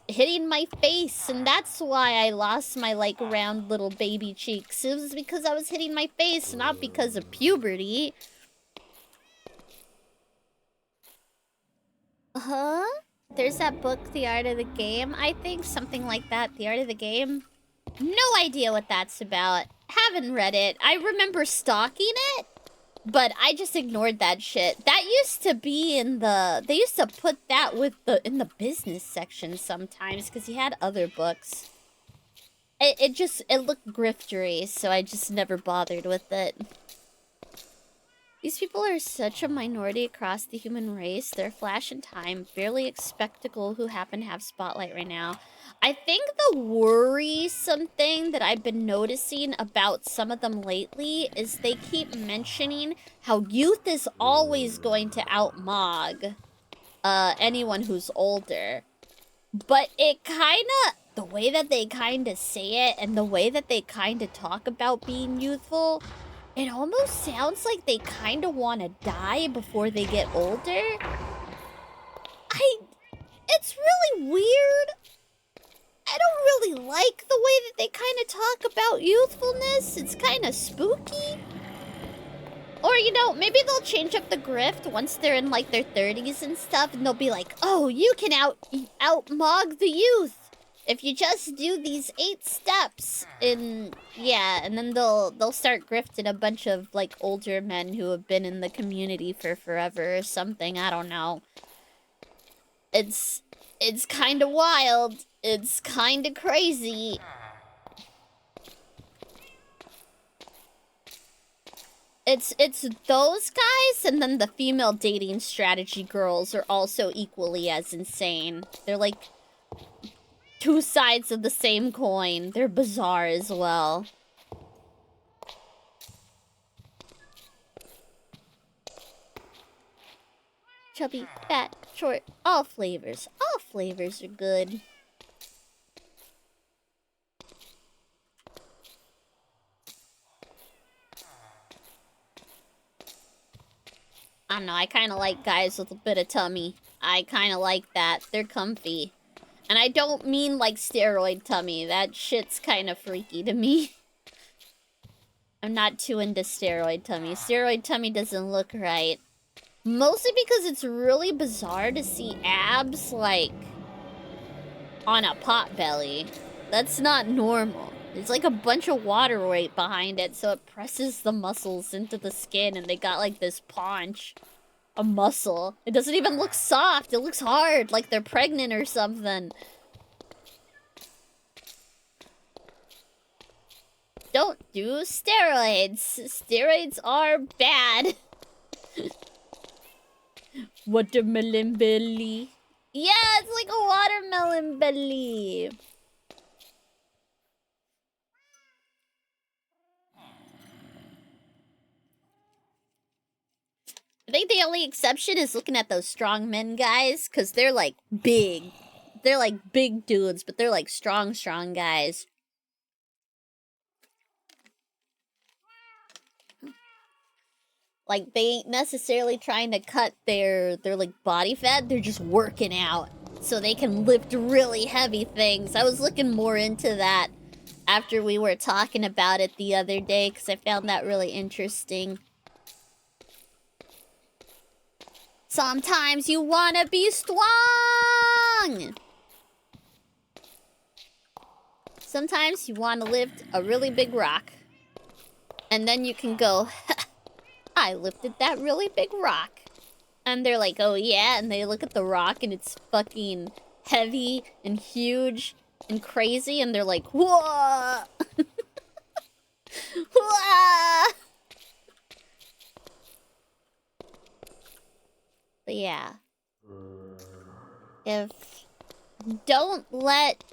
hitting my face, and that's why I lost my, like, round little baby cheeks. It was because I was hitting my face, not because of puberty. Huh? There's that book, The Art of the Game, I think. Something like that. The Art of the Game. No idea what that's about. Haven't read it. I remember stalking it, but I just ignored that shit. That used to be in the... They used to put that in the business section sometimes, because he had other books. It looked griftery, so I just never bothered with it. These people are such a minority across the human race. They're a flash in time, barely a spectacle who happen to have spotlight right now. I think the worrisome thing that I've been noticing about some of them lately is they keep mentioning how youth is always going to outmog anyone who's older. But it kinda, the way that they kinda say it and the way that they kinda talk about being youthful, it almost sounds like they kinda want to die before they get older. It's really weird. I don't really like the way that they kind of talk about youthfulness. It's kind of spooky. Or, you know, maybe they'll change up the grift once they're in, like, their 30s and stuff, and they'll be like, oh, you can outmog the youth if you just do these 8 steps. And yeah, and then they'll start grifting a bunch of, like, older men who have been in the community for forever or something. I don't know. It's kind of wild. It's kind of crazy. It's those guys, and then the female dating strategy girls are also equally as insane. They're like 2 sides of the same coin. They're bizarre as well. Chubby, fat, short, all flavors. All flavors are good. I don't know, I kind of like guys with a bit of tummy. I kind of like that. They're comfy. And I don't mean like steroid tummy. That shit's kind of freaky to me. I'm not too into steroid tummy. Steroid tummy doesn't look right. Mostly because it's really bizarre to see abs, like, on a pot belly. That's not normal. There's like a bunch of water weight behind it, so it presses the muscles into the skin, and they got like this paunch. A muscle. It doesn't even look soft. It looks hard, like they're pregnant or something. Don't do steroids. Steroids are bad. Watermelon belly. Yeah, it's like a watermelon belly. I think the only exception is looking at those strong men guys, because they're like big. They're like big dudes, but they're like strong guys. Like, they ain't necessarily trying to cut their like body fat, they're just working out so they can lift really heavy things. I was looking more into that after we were talking about it the other day, because I found that really interesting. Sometimes you wanna be strong! Sometimes you wanna lift a really big rock. And then you can go, I lifted that really big rock. And they're like, oh yeah? And they look at the rock and it's fucking heavy and huge and crazy. And they're like, whoa! Whoa! But yeah. Don't let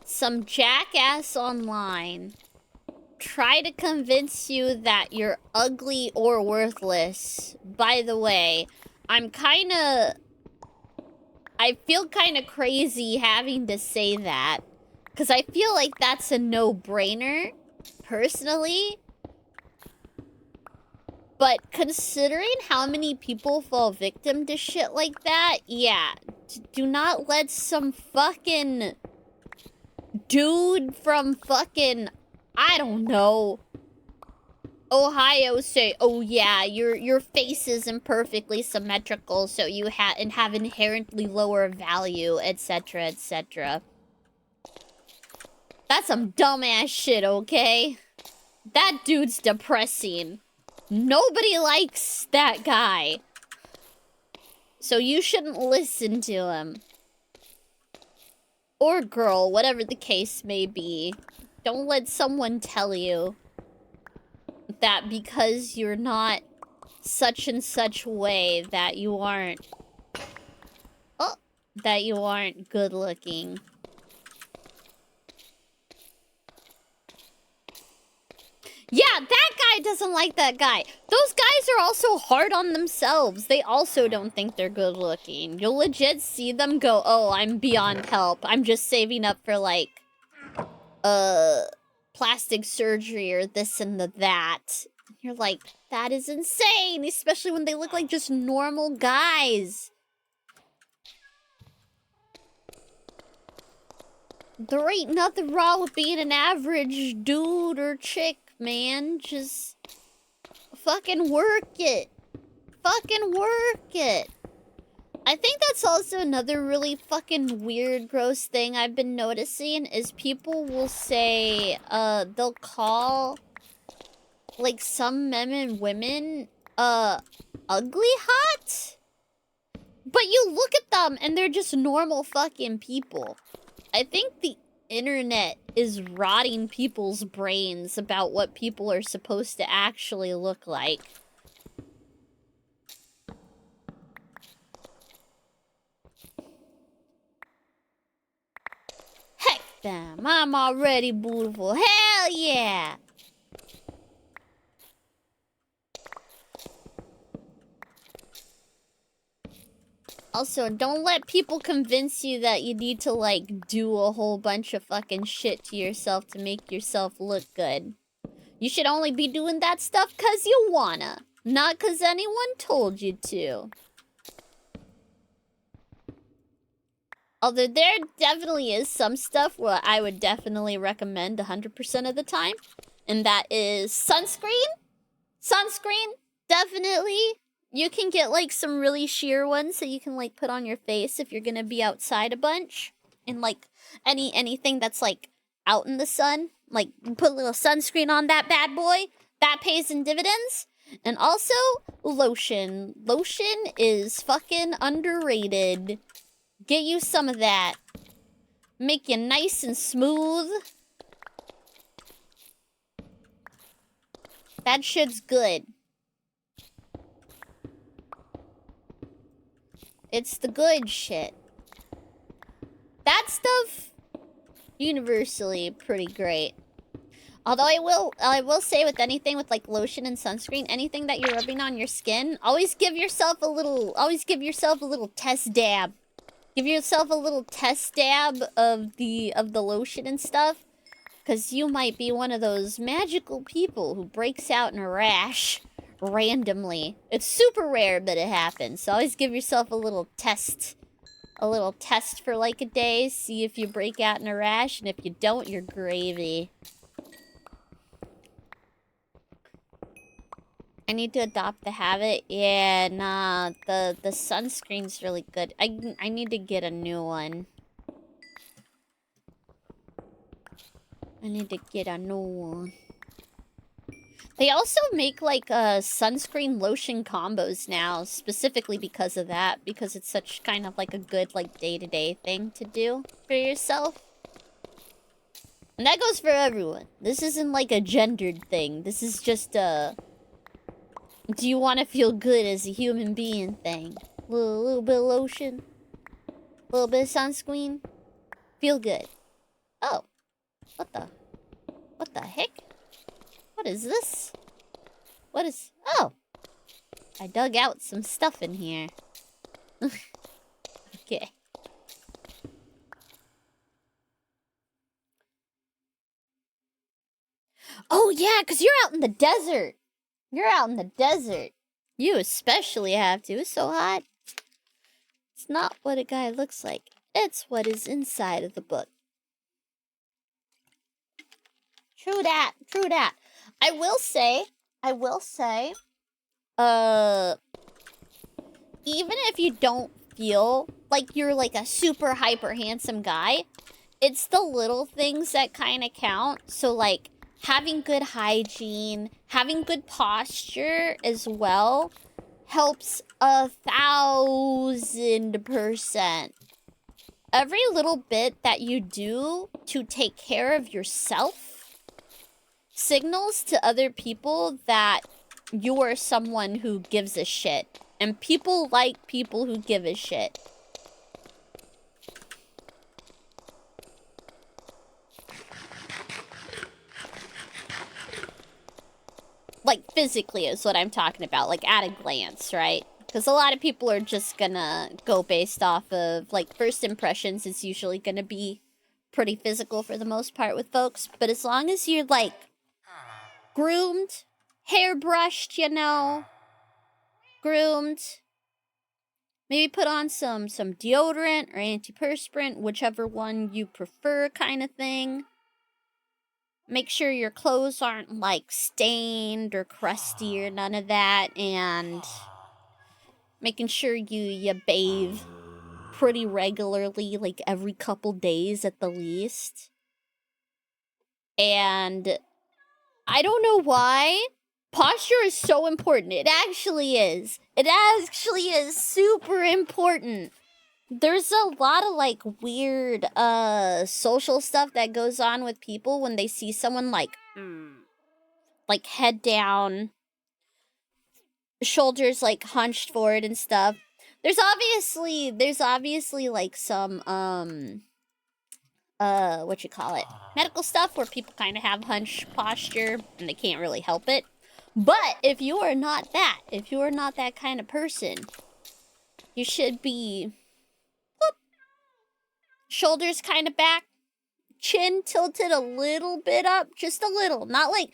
some jackass online try to convince you that you're ugly or worthless. By the way, I feel kind of crazy having to say that, because I feel like that's a no-brainer, personally. But considering how many people fall victim to shit like that, yeah. Do not let some fucking dude from fucking, I don't know, Ohio say, oh yeah, your face isn't perfectly symmetrical, so you have inherently lower value, etc., etc. That's some dumbass shit, okay? That dude's depressing. Nobody likes that guy. So you shouldn't listen to him. Or girl, whatever the case may be. Don't let someone tell you that because you're not such and such way that you aren't... Oh! That you aren't good looking. Yeah, that guy doesn't like that guy. Those guys are also hard on themselves. They also don't think they're good looking. You'll legit see them go, oh, I'm beyond help. I'm just saving up for, like, plastic surgery or this and that. You're like, that is insane, especially when they look like just normal guys. There ain't nothing wrong with being an average dude or chick, man. Just fucking work it. Fucking work it. I think that's also another really fucking weird, gross thing I've been noticing is people will say, they'll call, like, some men and women, ugly hot? But you look at them and they're just normal fucking people. I think the internet is rotting people's brains about what people are supposed to actually look like. Heck them, I'm already beautiful. Hell yeah! Also, don't let people convince you that you need to, like, do a whole bunch of fucking shit to yourself to make yourself look good. You should only be doing that stuff 'cause you wanna, not 'cause anyone told you to. Although there definitely is some stuff where I would definitely recommend 100% of the time. And that is sunscreen. Sunscreen, definitely. You can get, like, some really sheer ones that you can, like, put on your face if you're gonna be outside a bunch. And, like, anything that's, like, out in the sun. Like, put a little sunscreen on that bad boy. That pays in dividends. And also, lotion. Lotion is fucking underrated. Get you some of that. Make you nice and smooth. That shit's good. It's the good shit. That stuff, universally pretty great. Although I will say with anything with like lotion and sunscreen, anything that you're rubbing on your skin, always give yourself a little test dab. Give yourself a little test dab of the lotion and stuff. 'Cause you might be one of those magical people who breaks out in a rash randomly. It's super rare, but it happens. So always give yourself a little test. A little test for like a day. See if you break out in a rash. And if you don't, you're gravy. I need to adopt the habit. Yeah, nah. The sunscreen's really good. I need to get a new one. I need to get a new one. They also make, like, sunscreen lotion combos now, specifically because of that. Because it's such kind of, like, a good, like, day-to-day thing to do for yourself. And that goes for everyone. This isn't, like, a gendered thing. This is just a... do you want to feel good as a human being thing? Little bit of lotion. A little bit of sunscreen. Feel good. Oh. What the heck? What is this? What is... oh! I dug out some stuff in here. Okay. Oh, yeah, because you're out in the desert. You're out in the desert. You especially have to. It's so hot. It's not what a guy looks like. It's what is inside of the book. True that. True that. I will say, even if you don't feel like you're like a super hyper handsome guy, it's the little things that kind of count. So like having good hygiene, having good posture as well helps 1,000%. Every little bit that you do to take care of yourself signals to other people that you are someone who gives a shit. And people like people who give a shit. Like, physically is what I'm talking about. Like, at a glance, right? Because a lot of people are just gonna go based off of, like, first impressions. It's usually gonna be pretty physical for the most part with folks. But as long as you're, like, groomed, hairbrushed, you know, groomed, maybe put on some deodorant or antiperspirant, whichever one you prefer kind of thing. Make sure your clothes aren't, like, stained or crusty or none of that. And making sure you bathe pretty regularly, like every couple days at the least. And I don't know why. Posture is so important. It actually is. It actually is super important. There's a lot of, like, weird, social stuff that goes on with people when they see someone, like, head down, shoulders, like, hunched forward and stuff. There's obviously, like, some, medical stuff where people kind of have hunch posture and they can't really help it. But if you are not that kind of person, you should be shoulders kind of back, chin tilted a little bit up, just a little. Not like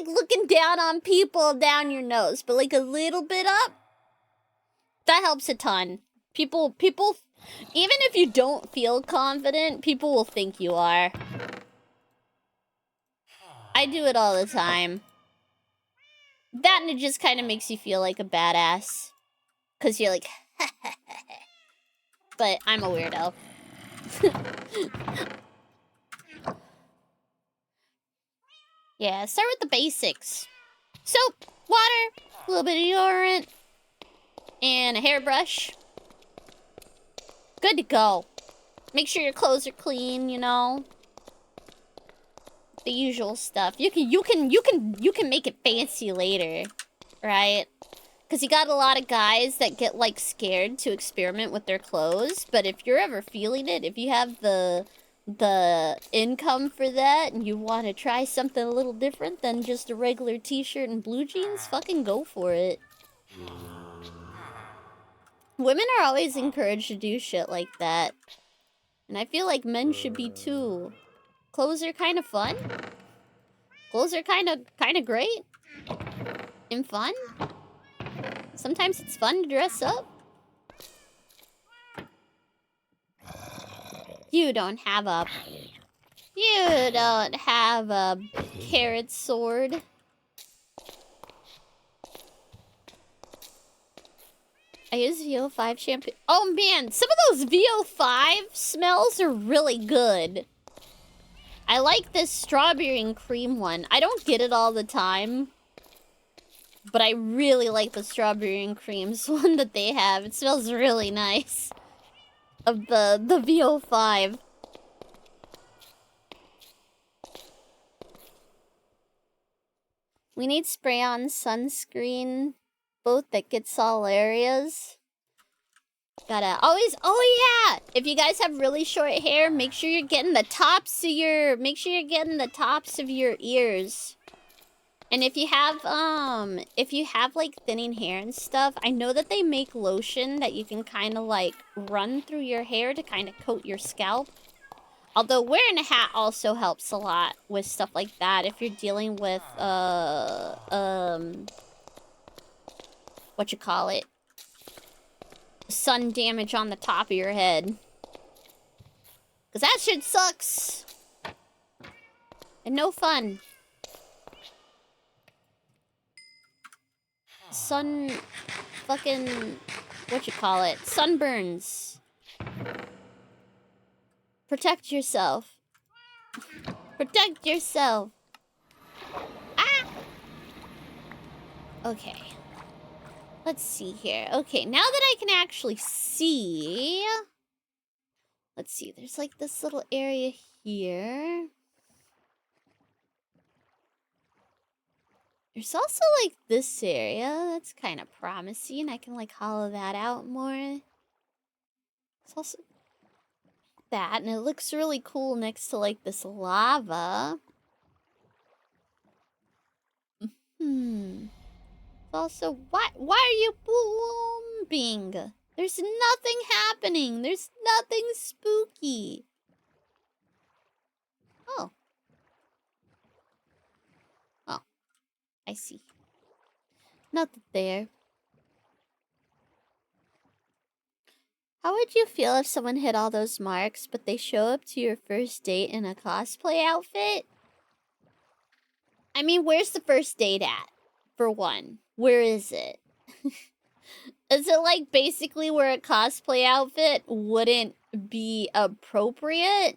looking down on people down your nose, but like a little bit up. That helps a ton. People, even if you don't feel confident, people will think you are. I do it all the time. That and it just kind of makes you feel like a badass. Because you're like, but I'm a weirdo. Yeah, start with the basics. Soap, water, a little bit of deodorant, and a hairbrush. Good to go. Make sure your clothes are clean, you know. The usual stuff. You can make it fancy later, right? Because you got a lot of guys that get, like, scared to experiment with their clothes. But if you're ever feeling it, if you have the income for that and you want to try something a little different than just a regular t-shirt and blue jeans, fucking go for it. Women are always encouraged to do shit like that. And I feel like men should be too. Clothes are kind of fun. Clothes are kind of great. And fun. Sometimes it's fun to dress up. You don't have a carrot sword. I use VO5 shampoo. Oh man, some of those VO5 smells are really good. I like this strawberry and cream one. I don't get it all the time. But I really like the strawberry and creams one that they have. It smells really nice. Of the VO5. We need spray-on sunscreen. Both that gets all areas. Gotta always, oh yeah! If you guys have really short hair, make sure you're getting the tops of your, ears. And if you have like thinning hair and stuff, I know that they make lotion that you can kind of like run through your hair to kind of coat your scalp. Although wearing a hat also helps a lot with stuff like that if you're dealing with sun damage on the top of your head. Cause that shit sucks. And no fun. Fucking, sunburns. Protect yourself. Protect yourself. Ah! Okay. Let's see here. Okay, now that I can actually see... Let's see, there's like this little area here. There's also like this area that's kind of promising. I can like hollow that out more. It's also that, and it looks really cool next to like this lava. Also, why are you booming? There's nothing happening. There's nothing spooky. Oh. Oh. I see. Nothing there. How would you feel if someone hit all those marks, but they show up to your first date in a cosplay outfit? I mean, where's the first date at? For one. Where is it? Is it like basically where a cosplay outfit wouldn't be appropriate?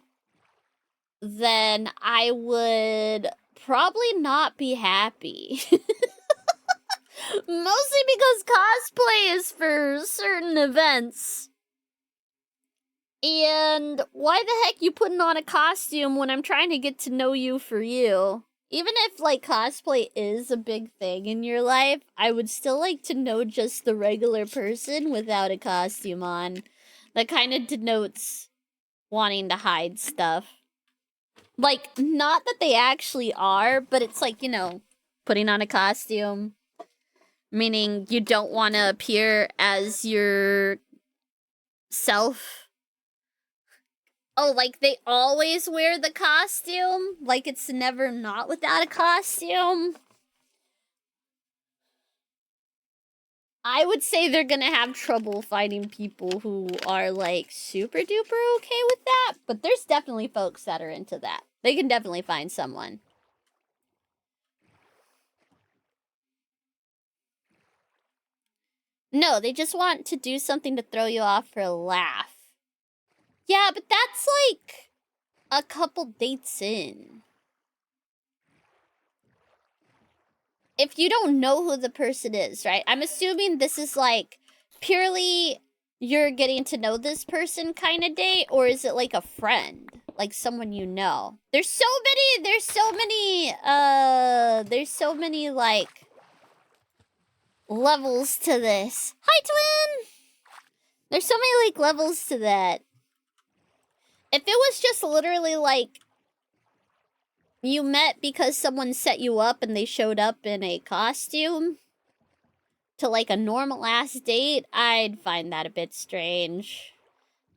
Then I would probably not be happy. Mostly because cosplay is for certain events. And why the heck you putting on a costume when I'm trying to get to know you for you? Even if, like, cosplay is a big thing in your life, I would still like to know just the regular person without a costume on. That kind of denotes wanting to hide stuff. Like, not that they actually are, but it's like, you know, putting on a costume. Meaning you don't want to appear as your self. Oh, like they always wear the costume? Like it's never not without a costume? I would say they're gonna have trouble finding people who are like super duper okay with that, but there's definitely folks that are into that. They can definitely find someone. No, they just want to do something to throw you off for a laugh. Yeah, but that's like a couple dates in. If you don't know who the person is, right? I'm assuming this is like purely you're getting to know this person kind of date, or is it like a friend? Like someone you know? There's so many like levels to this. Hi, twin! There's so many like levels to that. If it was just literally like you met because someone set you up and they showed up in a costume to like a normal ass date, I'd find that a bit strange.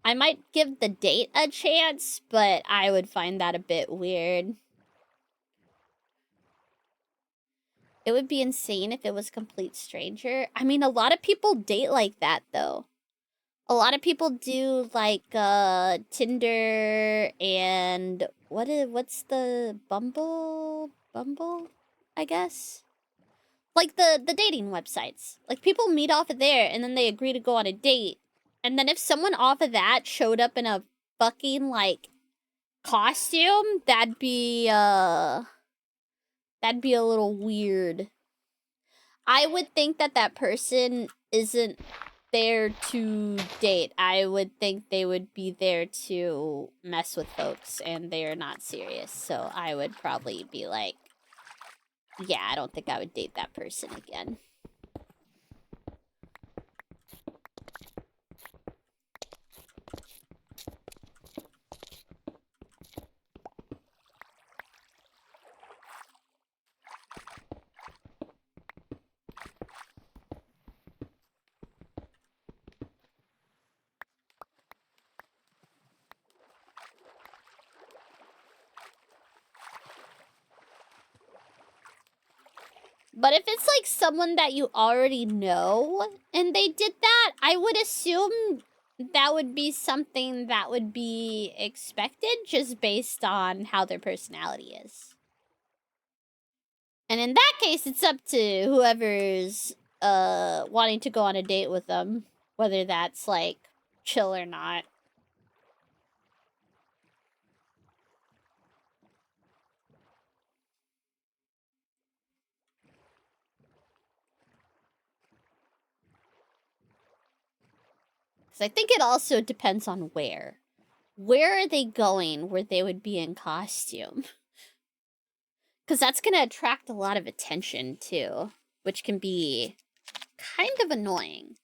I might give the date a chance, but I would find that a bit weird. It would be insane if it was a complete stranger. I mean, a lot of people date like that, though. A lot of people do, like, Tinder and... What's the... Bumble, I guess? Like, the dating websites. Like, people meet off of there, and then they agree to go on a date. And then if someone off of that showed up in a fucking, like, costume, that'd be a little weird. I would think that that person isn't there to date. I would think they would be there to mess with folks, and they're not serious. So I would probably be like, yeah, I don't think I would date that person again. But if it's like someone that you already know and they did that, I would assume that would be something that would be expected just based on how their personality is. And in that case, it's up to whoever's wanting to go on a date with them, whether that's like chill or not. Because I think it also depends on where. Where are they going where they would be in costume? Because that's going to attract a lot of attention, too. Which can be kind of annoying.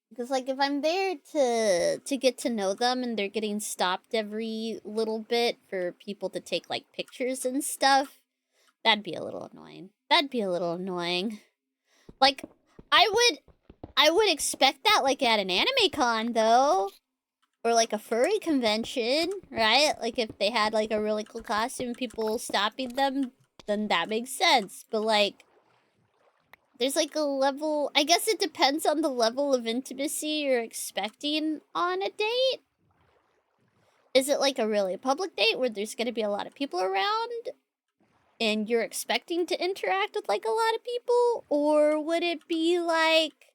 Because, like, if I'm there to get to know them and they're getting stopped every little bit for people to take, like, pictures and stuff, that'd be a little annoying. That'd be a little annoying. Like, I would expect that, like, at an anime con, though. Or, like, a furry convention, right? Like, if they had, like, a really cool costume, people stopping them, then that makes sense. But, like, there's, like, a level... I guess it depends on the level of intimacy you're expecting on a date. Is it, like, a really public date where there's gonna be a lot of people around? And you're expecting to interact with, like, a lot of people? Or would it be, like,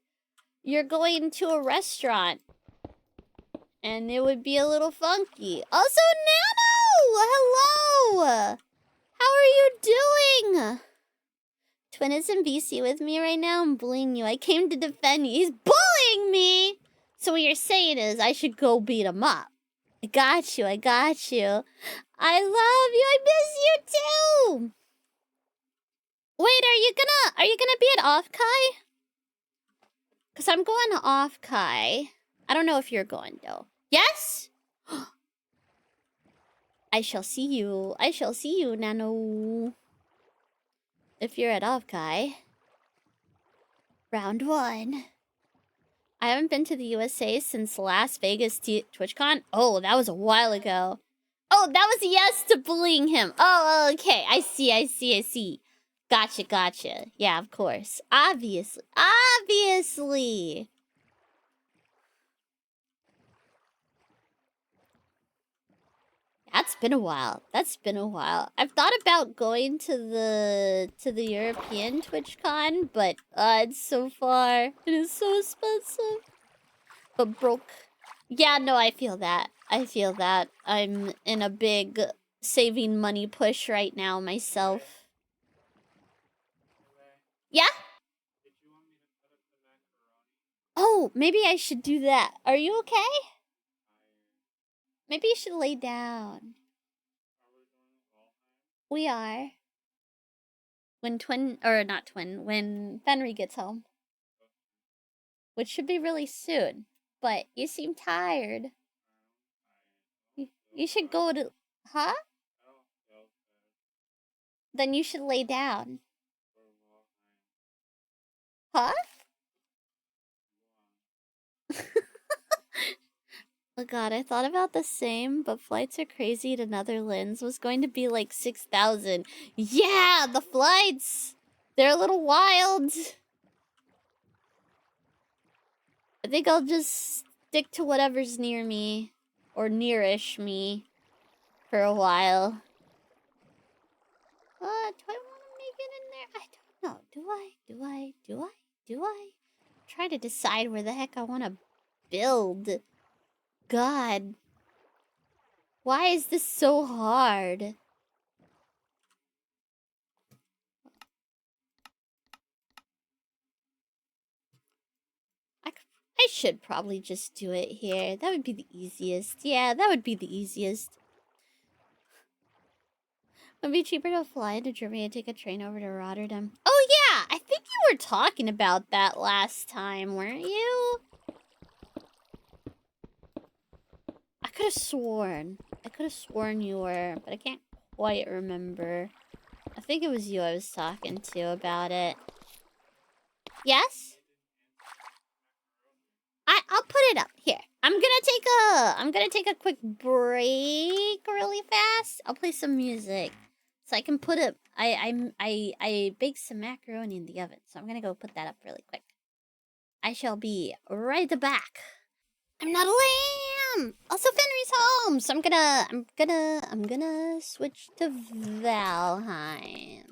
you're going to a restaurant and it would be a little funky? Also, Nano! Hello! How are you doing? Twin is in BC with me right now. I'm bullying you. I came to defend you. He's bullying me! So what you're saying is I should go beat him up. I got you. I got you. I love you. I miss you too! Wait, are you gonna be at Off-Kai? Because I'm going to Off-Kai. I don't know if you're going, though. Yes? I shall see you. I shall see you, Nano. If you're at Off-Kai. Round 1. I haven't been to the USA since Las Vegas TwitchCon. Oh, that was a while ago. Oh, that was a yes to bullying him. Oh, okay. I see. Gotcha. Yeah, of course. Obviously. That's been a while. I've thought about going to the European TwitchCon, but it's so far. It is so expensive. But broke. Yeah, no, I feel that. I'm in a big saving money push right now myself. Yeah? Oh, maybe I should do that. Are you okay? Maybe you should lay down. We are. When when Fenry gets home. Which should be really soon. But you seem tired. You should go to... Huh? Then you should lay down. Huh? Oh god, I thought about the same, but flights are crazy to Netherlands. Was going to be like 6,000. Yeah, the flights! They're a little wild. I think I'll just stick to whatever's near me. Or nearish me. For a while. Do I want to make it in there? I don't know. Do I? I'm trying to decide where the heck I want to build. God. Why is this so hard? I should probably just do it here. That would be the easiest. Yeah, that would be the easiest. Would it be cheaper to fly into Germany and take a train over to Rotterdam? Oh yeah, I think you were talking about that last time, weren't you? I could have sworn you were, but I can't quite remember. I think it was you I was talking to about it. Yes? I'll put it up. Here. I'm gonna I'm gonna take a quick break really fast. I'll play some music. So I can put it. I baked some macaroni in the oven, so I'm gonna go put that up really quick. I shall be right back. I'm not a lamb. Also, Fenry's home, so I'm gonna switch to Valheim.